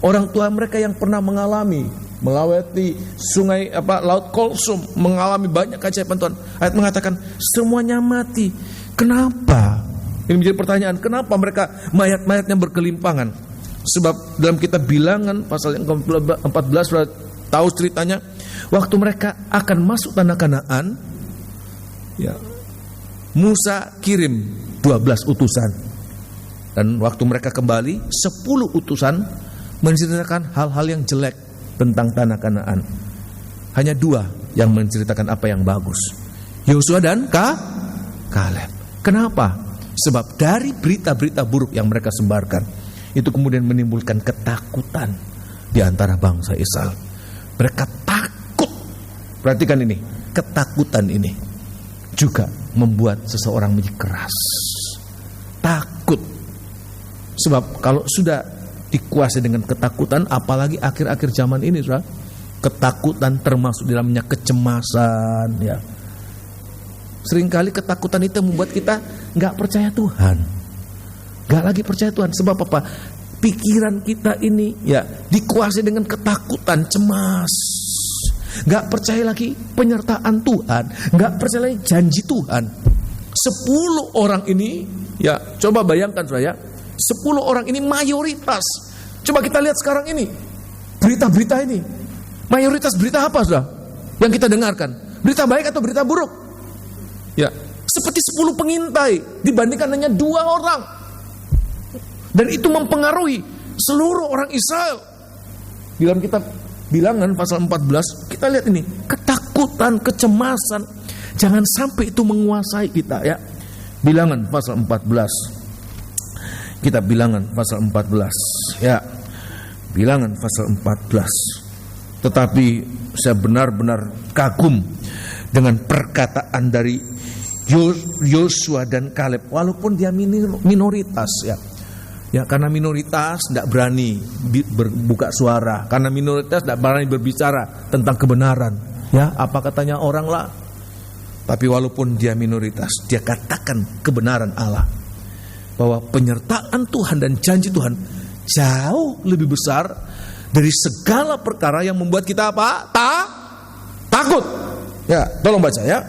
Orang tua mereka yang pernah melewati sungai laut Kulsum, mengalami banyak keajaiban Tuhan. Ayat mengatakan semuanya mati. Kenapa? Ini menjadi pertanyaan, kenapa mereka mayat-mayatnya berkelimpangan? Sebab dalam kitab Bilangan pasal yang ke-14 sudah tahu ceritanya, waktu mereka akan masuk tanah Kanaan, ya, Musa kirim 12 utusan. Dan waktu mereka kembali, 10 utusan menceritakan hal-hal yang jelek tentang tanah Kanaan. Hanya 2 yang menceritakan apa yang bagus, Yosua dan Kaleb. Kenapa? Sebab dari berita-berita buruk yang mereka sebarkan, itu kemudian menimbulkan ketakutan di antara bangsa Israel. Mereka takut. Perhatikan ini, ketakutan ini juga membuat seseorang menjadi keras. Takut. Sebab kalau sudah dikuasai dengan ketakutan, apalagi akhir-akhir zaman ini, saudara, ketakutan termasuk di dalamnya kecemasan, ya. Seringkali ketakutan itu membuat kita nggak percaya Tuhan, nggak lagi percaya Tuhan. Sebab apa? Pikiran kita ini ya dikuasai dengan ketakutan, cemas, nggak percaya lagi penyertaan Tuhan, nggak percaya lagi janji Tuhan. 10 orang ini, ya coba bayangkan saya, 10 orang ini mayoritas. Coba kita lihat sekarang ini, berita-berita ini, mayoritas berita apa sudah yang kita dengarkan? Berita baik atau berita buruk? Ya, seperti 10 pengintai dibandingkan hanya 2 orang. Dan itu mempengaruhi seluruh orang Israel. Di dalam kitab Bilangan pasal 14, kita lihat ini, ketakutan, kecemasan, jangan sampai itu menguasai kita, ya. Bilangan pasal 14. Kitab Bilangan pasal 14, ya. Bilangan pasal 14. Tetapi saya benar-benar kagum dengan perkataan dari Yosua dan Kaleb, walaupun dia minoritas, ya. Ya, karena minoritas tidak berani berbuka suara, karena minoritas tidak berani berbicara tentang kebenaran. Ya, apa katanya orang lah. Tapi walaupun dia minoritas, dia katakan kebenaran Allah, bahwa penyertaan Tuhan dan janji Tuhan jauh lebih besar dari segala perkara yang membuat kita apa? Takut. Ya, tolong baca ya.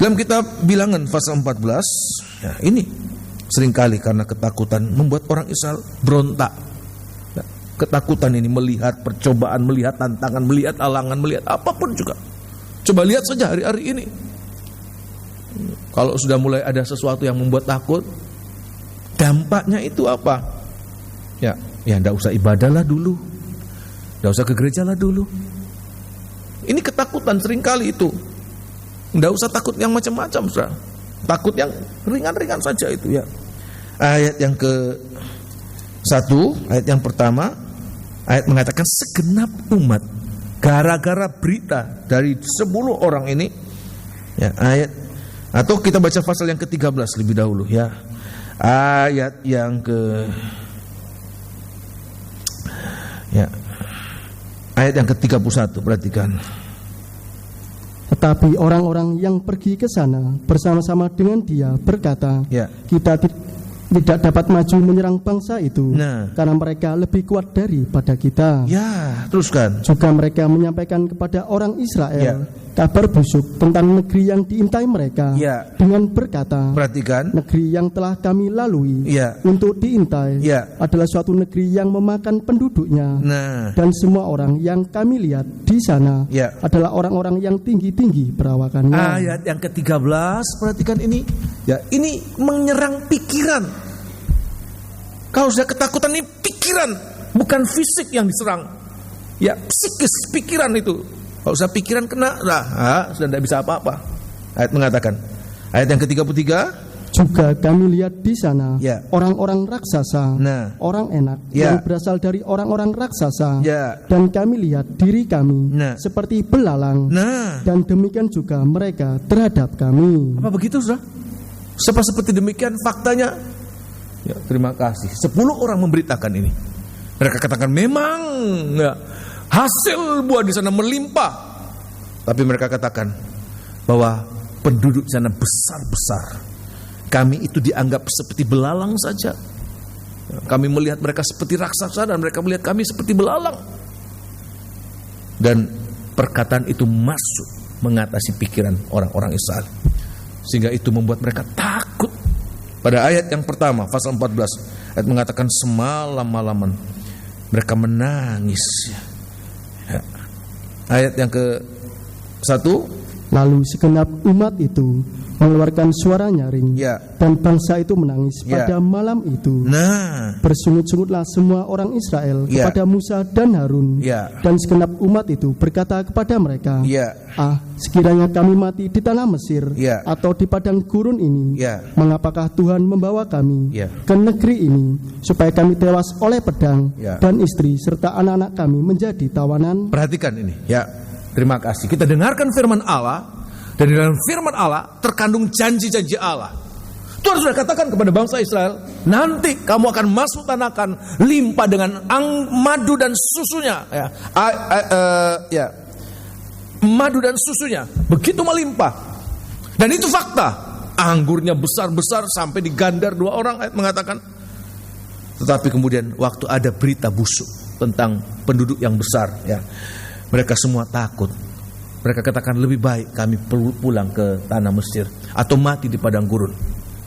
Dalam kitab Bilangan pasal 14, ya, ini seringkali karena ketakutan membuat orang Israel berontak. Ya, ketakutan ini melihat percobaan, melihat tantangan, melihat alangan, melihat apapun juga. Coba lihat saja hari-hari ini. Kalau sudah mulai ada sesuatu yang membuat takut, dampaknya itu apa? Ya enggak usah ibadahlah dulu, enggak usah ke gereja lah dulu. Ini ketakutan seringkali itu. Enggak usah takut yang macam-macam, saudara. Takut yang ringan-ringan saja itu, ya. Ayat yang ke-1, ayat yang pertama, ayat mengatakan segenap umat gara-gara berita dari 10 orang ini, ya, ayat, atau kita baca pasal yang ke-13 lebih dahulu, ya. Ayat yang ayat yang ke-31, perhatikan. Tetapi orang-orang yang pergi ke sana bersama-sama dengan dia berkata, ya, kita tidak dapat maju menyerang bangsa itu, karena mereka lebih kuat daripada kita. Ya, teruskan. Juga mereka menyampaikan kepada orang Israel kabar busuk tentang negeri yang diintai mereka, dengan berkata, perhatikan, negeri yang telah kami lalui untuk diintai adalah suatu negeri yang memakan penduduknya, dan semua orang yang kami lihat di sana adalah orang-orang yang tinggi-tinggi perawakannya. Ayat yang ke-13, perhatikan ini, ya, ini menyerang pikiran. Kalau sudah ketakutan ini pikiran, bukan fisik yang diserang, ya psikis, pikiran itu. Kalau sudah pikiran kena, sudah tidak bisa apa-apa. Ayat mengatakan, ayat yang ke-33, juga kami lihat di sana orang-orang raksasa, orang enak yang berasal dari orang-orang raksasa, dan kami lihat diri kami seperti belalang, dan demikian juga mereka terhadap kami. Apa begitu, saudara? Seperti demikian faktanya. Ya, terima kasih. 10 orang memberitakan ini. Mereka katakan memang ya, hasil buah di sana melimpah. Tapi mereka katakan bahwa penduduk di sana besar-besar. Kami itu dianggap seperti belalang saja. Kami melihat mereka seperti raksasa dan mereka melihat kami seperti belalang. Dan perkataan itu masuk mengatasi pikiran orang-orang Israel. Sehingga itu membuat mereka takut. Pada ayat yang pertama, pasal 14, ayat mengatakan semalam-malaman mereka menangis. Ya. Ayat yang ke-1, lalu segenap umat itu mengeluarkan suara nyaring, ya. dan bangsa itu menangis Ya. pada malam itu. Nah, Bersungut-sungutlah semua orang Israel Ya. kepada Musa dan Harun, Ya. dan segenap umat itu berkata kepada mereka, ya, sekiranya kami mati di tanah Mesir Ya. atau di padang gurun ini, Ya. mengapakah Tuhan membawa kami Ya. ke negeri ini supaya kami tewas oleh pedang, Ya. dan istri serta anak-anak kami menjadi tawanan? perhatikan ini. Ya, terima kasih. Kita dengarkan firman Allah. Dan di dalam firman Allah terkandung janji-janji Allah. Tuhan sudah katakan kepada bangsa Israel, nanti kamu akan masuk tanah Kanaan limpah dengan madu dan susunya. Ya, madu dan susunya begitu melimpah. Dan itu fakta. Anggurnya besar-besar sampai digandar 2 orang, ayat mengatakan. Tetapi kemudian waktu ada berita busuk tentang penduduk yang besar, ya, mereka semua takut. Mereka katakan lebih baik kami pulang ke tanah Mesir atau mati di padang gurun.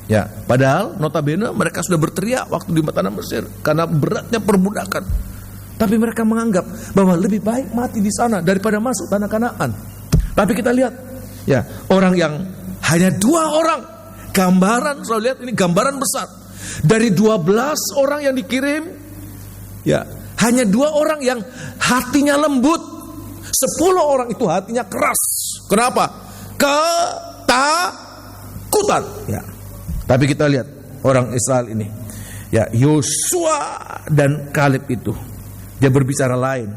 Ya, padahal notabene mereka sudah berteriak waktu di tanah Mesir karena beratnya perbudakan. Tapi mereka menganggap bahwa lebih baik mati di sana daripada masuk tanah Kanaan. Tapi kita lihat, ya, orang yang hanya 2 orang, gambaran, selalu lihat ini gambaran besar. Dari 12 orang yang dikirim, ya, hanya 2 orang yang hatinya lembut. 10 orang itu hatinya keras. Kenapa? Ketakutan. Ya. Tapi kita lihat orang Israel ini, ya, Yosua dan Kaleb itu, dia berbicara lain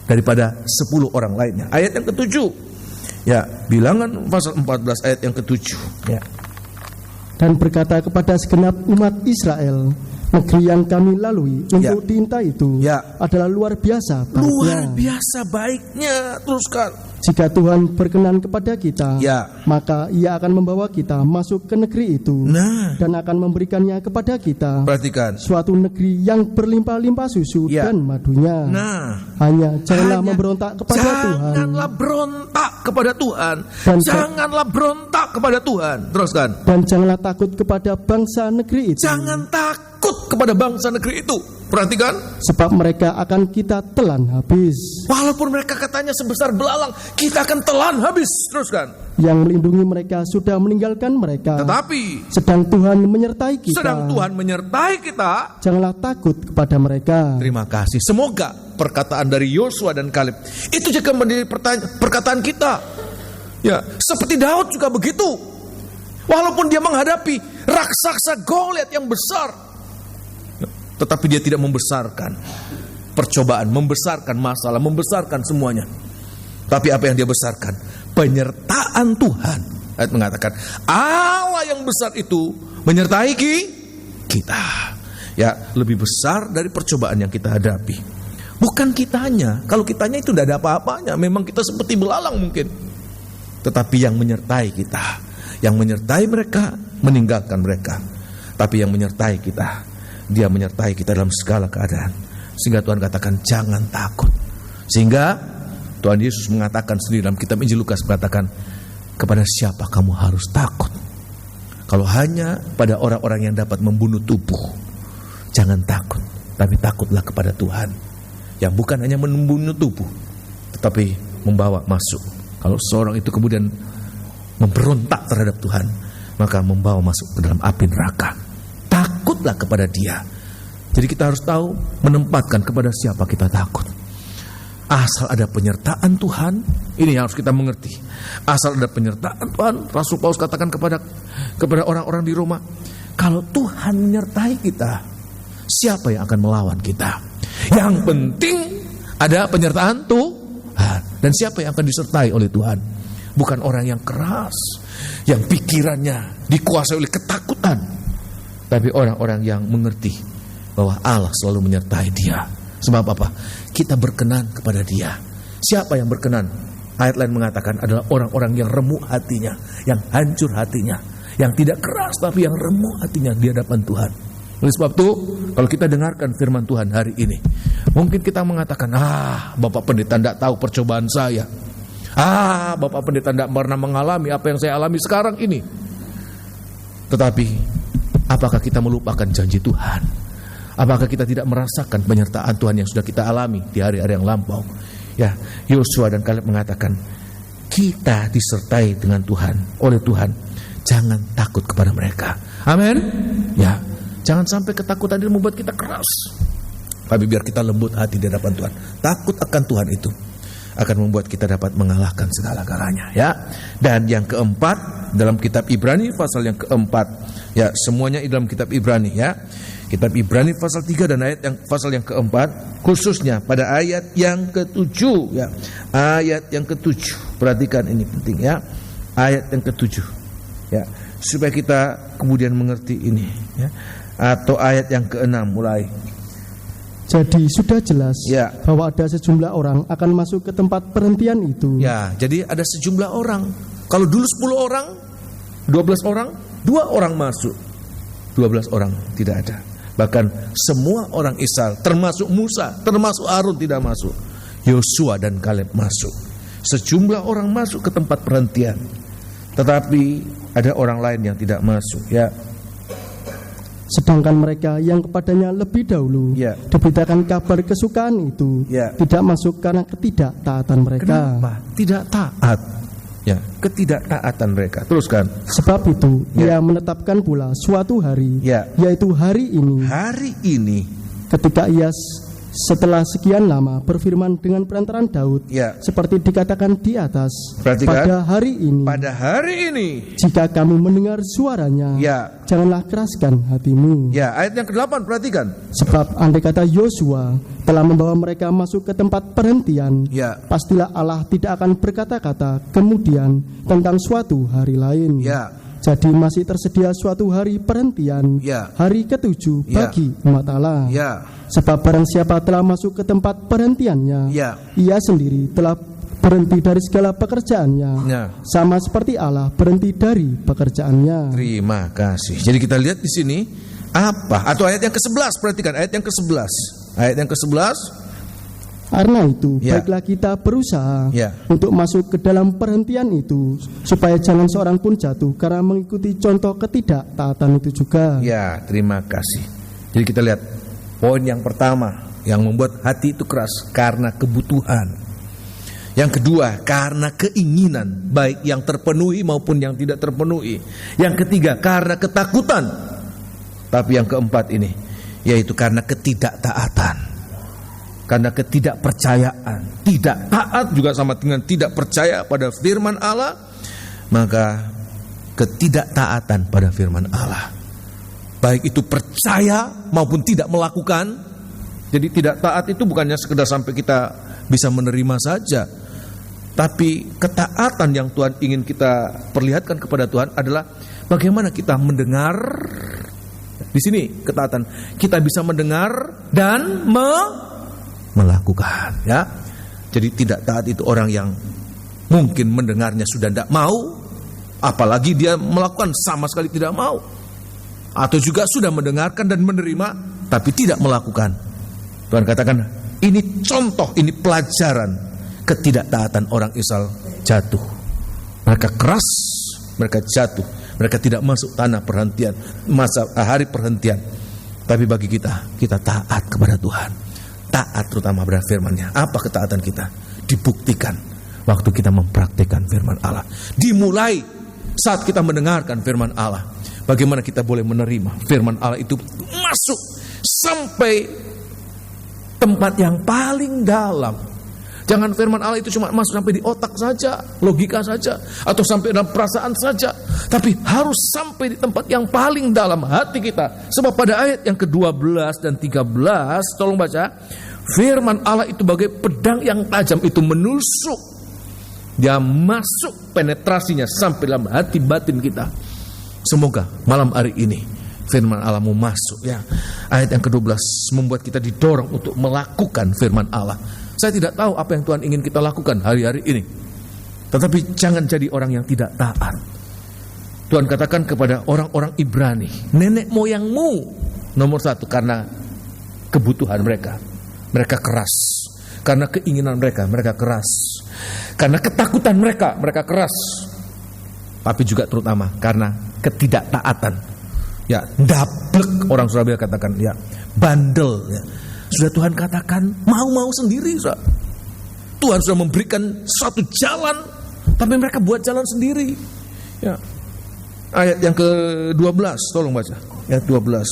daripada 10 orang lainnya. Ayat yang ke-7, ya, Bilangan pasal 14 ayat yang ke-7, ya. Dan berkata kepada segenap umat Israel, negeri yang kami lalui untuk Ya. tinta itu Ya. adalah luar biasa baiknya. Luar biasa baiknya. Teruskan. Jika Tuhan berkenan kepada kita, Ya. maka Ia akan membawa kita masuk ke negeri itu, Nah, dan akan memberikannya kepada kita, perhatikan. suatu negeri yang berlimpah-limpah susu Ya. dan madunya. Nah, Janganlah hanya memberontak kepada Tuhan, janganlah berontak kepada Tuhan. Dan Janganlah berontak kepada Tuhan. Teruskan. dan janganlah takut kepada bangsa negeri itu, Jangan takut kepada bangsa negeri itu. Perhatikan. sebab mereka akan kita telan habis. Walaupun mereka katanya sebesar belalang, kita akan telan habis. Teruskan. Yang melindungi mereka sudah meninggalkan mereka, Tetapi sedang Tuhan menyertai kita. sedang Tuhan menyertai kita. Janganlah takut kepada mereka. Terima kasih. Semoga perkataan dari Yosua dan Kaleb itu juga menjadi perkataan kita. Ya, seperti Daud juga begitu. Walaupun dia menghadapi raksasa Goliat yang besar, tetapi dia tidak membesarkan percobaan, membesarkan masalah, membesarkan semuanya. Tapi apa yang dia besarkan? Penyertaan Tuhan. Ayat mengatakan, Allah yang besar itu menyertai kita. Ya, lebih besar dari percobaan yang kita hadapi. Bukan kitanya. Kalau kitanya itu tidak ada apa-apanya. Memang kita seperti belalang mungkin. Tetapi yang menyertai kita, yang menyertai mereka, meninggalkan mereka. Tapi yang menyertai kita, Dia menyertai kita dalam segala keadaan. Sehingga Tuhan katakan jangan takut. Sehingga Tuhan Yesus mengatakan sendiri dalam kitab Injil Lukas, mengatakan, kepada siapa kamu harus takut? Kalau hanya pada orang-orang yang dapat membunuh tubuh, jangan takut. Tapi takutlah kepada Tuhan, yang bukan hanya membunuh tubuh, tetapi membawa masuk. Kalau seorang itu kemudian memberontak terhadap Tuhan, maka membawa masuk ke dalam api neraka. Takutlah kepada Dia. Jadi kita harus tahu menempatkan kepada siapa kita takut. Asal ada penyertaan Tuhan, ini yang harus kita mengerti. Asal ada penyertaan Tuhan, Rasul Paulus katakan kepada orang-orang di Roma, kalau Tuhan menyertai kita, siapa yang akan melawan kita? Yang penting ada penyertaan Tuhan. Dan siapa yang akan disertai oleh Tuhan? Bukan orang yang keras, yang pikirannya dikuasai oleh ketakutan, tapi orang-orang yang mengerti bahwa Allah selalu menyertai dia. Sebab apa? Kita berkenan kepada dia. Siapa yang berkenan? Ayat lain mengatakan adalah orang-orang yang remuk hatinya, yang hancur hatinya, yang tidak keras tapi yang remuk hatinya di hadapan Tuhan. Oleh sebab itu, kalau kita dengarkan firman Tuhan hari ini, mungkin kita mengatakan, Bapak Pendeta tidak tahu percobaan saya. Bapak Pendeta tidak pernah mengalami apa yang saya alami sekarang ini. Tetapi, apakah kita melupakan janji Tuhan? Apakah kita tidak merasakan penyertaan Tuhan yang sudah kita alami di hari-hari yang lampau? Ya, Yosua dan Kaleb mengatakan, kita disertai dengan Tuhan, oleh Tuhan. Jangan takut kepada mereka. Amin. Ya, jangan sampai ketakutan itu membuat kita keras. Tapi biar kita lembut hati di hadapan Tuhan. Takut akan Tuhan itu akan membuat kita dapat mengalahkan segala-galanya, ya. Dan yang keempat, dalam kitab Ibrani pasal yang keempat, ya, semuanya dalam kitab Ibrani, ya. Kitab Ibrani pasal 3 dan pasal yang keempat, khususnya pada ayat yang ke-7, ya. Ayat yang ke-7. Perhatikan, ini penting, ya. Ayat yang ke-7. Ya, supaya kita kemudian mengerti ini, ya. Atau ayat yang ke-6 mulai. Jadi sudah jelas, ya, bahwa ada sejumlah orang akan masuk ke tempat perhentian itu. Ya, jadi ada sejumlah orang. Kalau dulu 10 orang, 12 orang, 2 orang masuk, 12 orang tidak ada. Bahkan semua orang Israel, termasuk Musa, termasuk Harun tidak masuk. Yosua dan Kaleb masuk. Sejumlah orang masuk ke tempat perhentian. Tetapi ada orang lain yang tidak masuk, ya. Sedangkan mereka yang kepadanya lebih dahulu, ya, diberitakan kabar kesukaan itu, ya, tidak masuk karena ketidaktaatan mereka. Kenapa? Tidak taat. Ya, ketidaktaatan mereka. Teruskan. Sebab itu, ya, ia menetapkan pula suatu hari, ya, yaitu hari ini. Hari ini. Ketika ia setelah sekian lama berfirman dengan perantaraan Daud, ya, seperti dikatakan di atas. Perhatikan, pada hari ini. Pada hari ini. Jika kamu mendengar suaranya, ya, janganlah keraskan hatimu. Ya, ayat yang ke-8 perhatikan. Sebab andai kata Yosua telah membawa mereka masuk ke tempat perhentian, ya, pastilah Allah tidak akan berkata-kata kemudian tentang suatu hari lain. Ya. Jadi masih tersedia suatu hari perhentian, ya, hari ke-7 bagi umat Allah. Ya. Sebab barang siapa telah masuk ke tempat perhentiannya, ya, ia sendiri telah berhenti dari segala pekerjaannya, ya, sama seperti Allah berhenti dari pekerjaannya. Terima kasih. Jadi kita lihat di sini apa? Atau ayat yang ke-11, perhatikan ayat yang ke-11. Ayat yang ke-11. Karena itu, ya, baiklah kita berusaha, ya, untuk masuk ke dalam perhentian itu, supaya jangan seorang pun jatuh karena mengikuti contoh ketidaktaatan itu juga. Ya, terima kasih. Jadi kita lihat poin yang pertama yang membuat hati itu keras karena kebutuhan. Yang kedua, karena keinginan, baik yang terpenuhi maupun yang tidak terpenuhi. Yang ketiga, karena ketakutan. Tapi yang keempat ini, yaitu karena ketidaktaatan. Karena ketidakpercayaan. Tidak taat juga sama dengan tidak percaya pada firman Allah. Maka ketidaktaatan pada firman Allah, baik itu percaya maupun tidak melakukan. Jadi tidak taat itu bukannya sekedar sampai kita bisa menerima saja, tapi ketaatan yang Tuhan ingin kita perlihatkan kepada Tuhan adalah bagaimana kita mendengar. Di sini ketaatan, kita bisa mendengar dan melakukan, ya. Jadi tidak taat itu orang yang mungkin mendengarnya sudah tidak mau, apalagi dia melakukan sama sekali tidak mau. Atau juga sudah mendengarkan dan menerima tapi tidak melakukan. Tuhan katakan, ini contoh, ini pelajaran ketidaktaatan orang Israel jatuh. Mereka keras, mereka jatuh, mereka tidak masuk tanah perhentian, masa hari perhentian. Tapi bagi kita taat kepada Tuhan. Taat terutama pada firman-Nya. Apa ketaatan kita? Dibuktikan waktu kita mempraktikkan firman Allah. Dimulai saat kita mendengarkan firman Allah. Bagaimana kita boleh menerima firman Allah itu masuk sampai tempat yang paling dalam. Jangan firman Allah itu cuma masuk sampai di otak saja, logika saja, atau sampai dalam perasaan saja, tapi harus sampai di tempat yang paling dalam hati kita. Sebab pada ayat yang ke-12 dan 13, tolong baca, firman Allah itu bagai pedang yang tajam, itu menusuk, dia masuk penetrasinya sampai dalam hati batin kita. Semoga malam hari ini firman Allah mau masuk ya. Ayat yang ke-12 membuat kita didorong untuk melakukan firman Allah. Saya tidak tahu apa yang Tuhan ingin kita lakukan hari-hari ini, tetapi jangan jadi orang yang tidak taat. Tuhan katakan kepada orang-orang Ibrani, nenek moyangmu nomor satu karena kebutuhan mereka keras. Karena keinginan mereka keras. Karena ketakutan mereka keras. Tapi juga terutama karena ketidaktaatan. Ya, dablek orang Surabaya katakan, ya, bandel ya. Sudah Tuhan katakan mau sendiri, sudah. Tuhan sudah memberikan suatu jalan, tapi mereka buat jalan sendiri. Ya. Ayat yang ke-12, tolong baca. Ayat 12.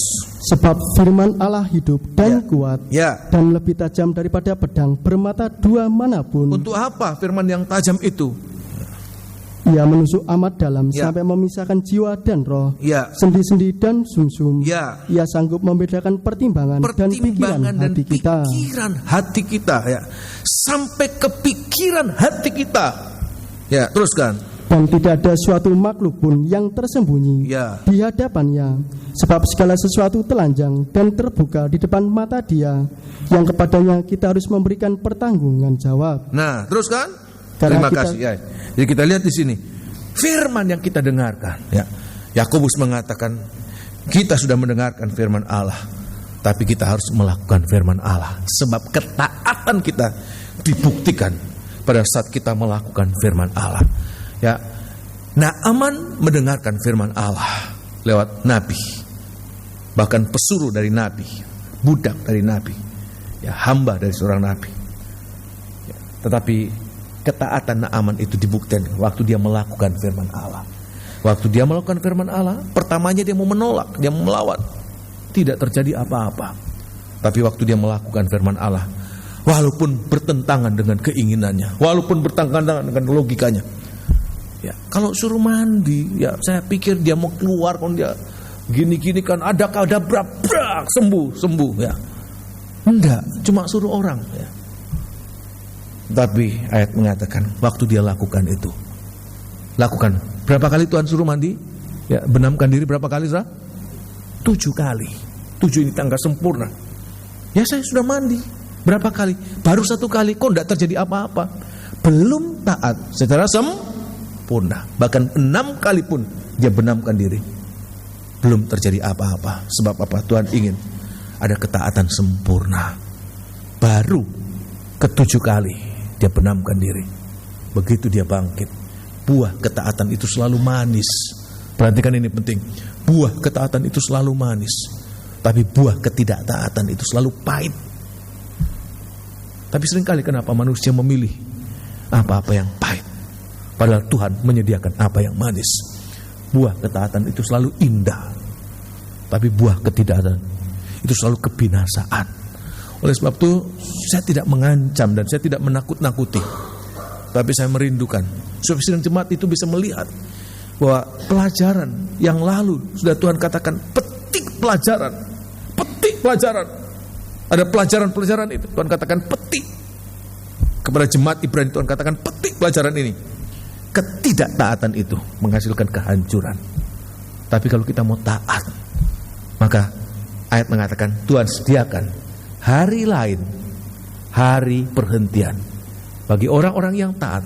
Sebab firman Allah hidup dan kuat, dan lebih tajam daripada pedang bermata dua manapun. Untuk apa firman yang tajam itu? Ia menusuk amat dalam sampai memisahkan jiwa dan roh, sendi-sendi dan sumsum. Ia sanggup membedakan pertimbangan dan pikiran hati kita. Pikiran hati kita, ya. Sampai ke pikiran hati kita. Ya, teruskan. Dan tidak ada suatu makhluk pun yang tersembunyi di hadapannya, sebab segala sesuatu telanjang dan terbuka di depan mata Dia, yang kepadanya kita harus memberikan pertanggungan jawab. Nah, terus kan? Terima kasih. Ya. Jadi kita lihat di sini firman yang kita dengarkan. Ya, Yakobus mengatakan kita sudah mendengarkan firman Allah, tapi kita harus melakukan firman Allah, sebab ketaatan kita dibuktikan pada saat kita melakukan firman Allah. Ya, Naaman mendengarkan firman Allah lewat nabi, bahkan pesuruh dari nabi, budak dari nabi, ya, hamba dari seorang nabi. Ya, tetapi ketaatan Naaman itu dibuktikan waktu dia melakukan firman Allah. Waktu dia melakukan firman Allah, pertamanya dia mau menolak, dia mau melawan, tidak terjadi apa-apa. Tapi waktu dia melakukan firman Allah, walaupun bertentangan dengan keinginannya, walaupun bertentangan dengan logikanya, ya, kalau suruh mandi, ya saya pikir dia mau keluar, kalau dia gini-gini kan ada brak sembuh ya. Enggak, cuma suruh orang ya. Tapi ayat mengatakan waktu dia lakukan itu, lakukan berapa kali Tuhan suruh mandi? Ya, benamkan diri berapa kali, Zah? 7 kali. 7 ini tangga sempurna. Ya, saya sudah mandi berapa kali? Baru 1 kali, kok enggak terjadi apa-apa? Belum taat secara sempurna. Bahkan 6 kali pun dia benamkan diri, belum terjadi apa-apa. Sebab apa? Tuhan ingin ada ketaatan sempurna. Baru ke-7 kali dia benamkan diri, begitu dia bangkit. Buah ketaatan itu selalu manis. Perhatikan, ini penting. Buah ketaatan itu selalu manis, tapi buah ketidaktaatan itu selalu pahit. Tapi seringkali kenapa manusia memilih apa-apa yang pahit, padahal Tuhan menyediakan apa yang manis. Buah ketaatan itu selalu indah, tapi buah ketidaktaatan itu selalu kebinasaan. Oleh sebab itu saya tidak mengancam dan saya tidak menakut-nakuti, tapi saya merindukan supaya sidang jemaat itu bisa melihat bahwa pelajaran yang lalu sudah Tuhan katakan, petik pelajaran. Ada pelajaran-pelajaran itu Tuhan katakan petik. Kepada jemaat Ibrani Tuhan katakan petik pelajaran ini. Ketidaktaatan itu menghasilkan kehancuran. Tapi kalau kita mau taat, maka ayat mengatakan Tuhan sediakan hari lain, hari perhentian. Bagi orang-orang yang taat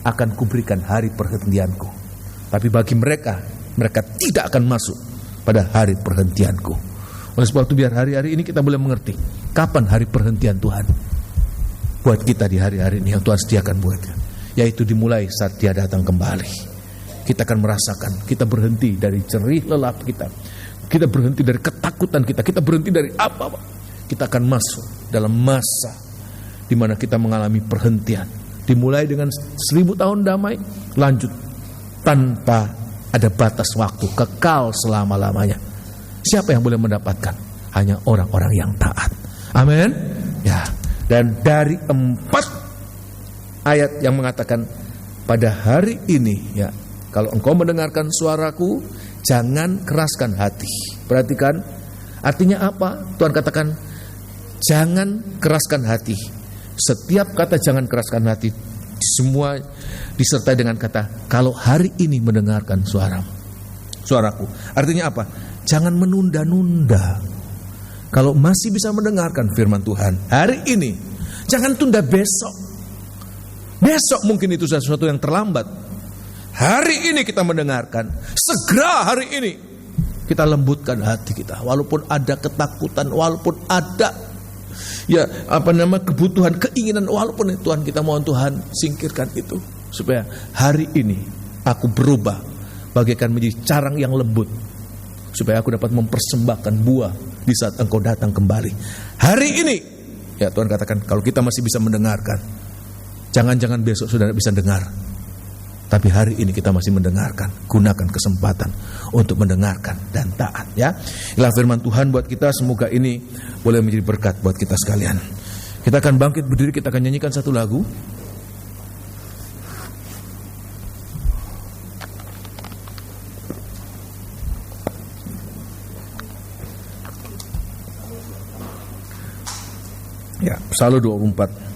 akan kuberikan hari perhentianku. Tapi bagi mereka tidak akan masuk pada hari perhentianku. Oleh sebab itu biar hari-hari ini kita boleh mengerti kapan hari perhentian Tuhan buat kita di hari-hari ini yang Tuhan sediakan buat kita. Yaitu dimulai saat Dia datang kembali. Kita akan merasakan, kita berhenti dari jerih lelap kita. Kita berhenti dari ketakutan kita. Kita berhenti dari apa-apa. Kita akan masuk dalam masa di mana kita mengalami perhentian. Dimulai dengan 1000 tahun damai, lanjut tanpa ada batas waktu, kekal selama-lamanya. Siapa yang boleh mendapatkan? Hanya orang-orang yang taat. Amin. Ya. Dan dari 4 ayat yang mengatakan pada hari ini, ya, kalau engkau mendengarkan suaraku, jangan keraskan hati. Perhatikan, artinya apa? Tuhan katakan jangan keraskan hati. Setiap kata jangan keraskan hati, semua disertai dengan kata kalau hari ini mendengarkan suaraku. Artinya apa? jangan menunda-nunda. Kalau masih bisa mendengarkan firman Tuhan hari ini, jangan tunda besok. Besok mungkin itu sesuatu yang terlambat. Hari ini kita mendengarkan, segera hari ini kita lembutkan hati kita. Walaupun ada ketakutan, walaupun ada kebutuhan, keinginan, walaupun Tuhan kita mohon Tuhan singkirkan itu, supaya hari ini aku berubah bagaikan menjadi carang yang lembut, supaya aku dapat mempersembahkan buah di saat Engkau datang kembali. Hari ini, ya Tuhan katakan, kalau kita masih bisa mendengarkan, jangan-jangan besok sudah tidak bisa dengar, tapi hari ini kita masih mendengarkan. Gunakan kesempatan untuk mendengarkan dan taat, ya. Inilah firman Tuhan buat kita. Semoga ini boleh menjadi berkat buat kita sekalian. Kita akan bangkit berdiri, kita akan nyanyikan satu lagu. Ya, Psalm 24.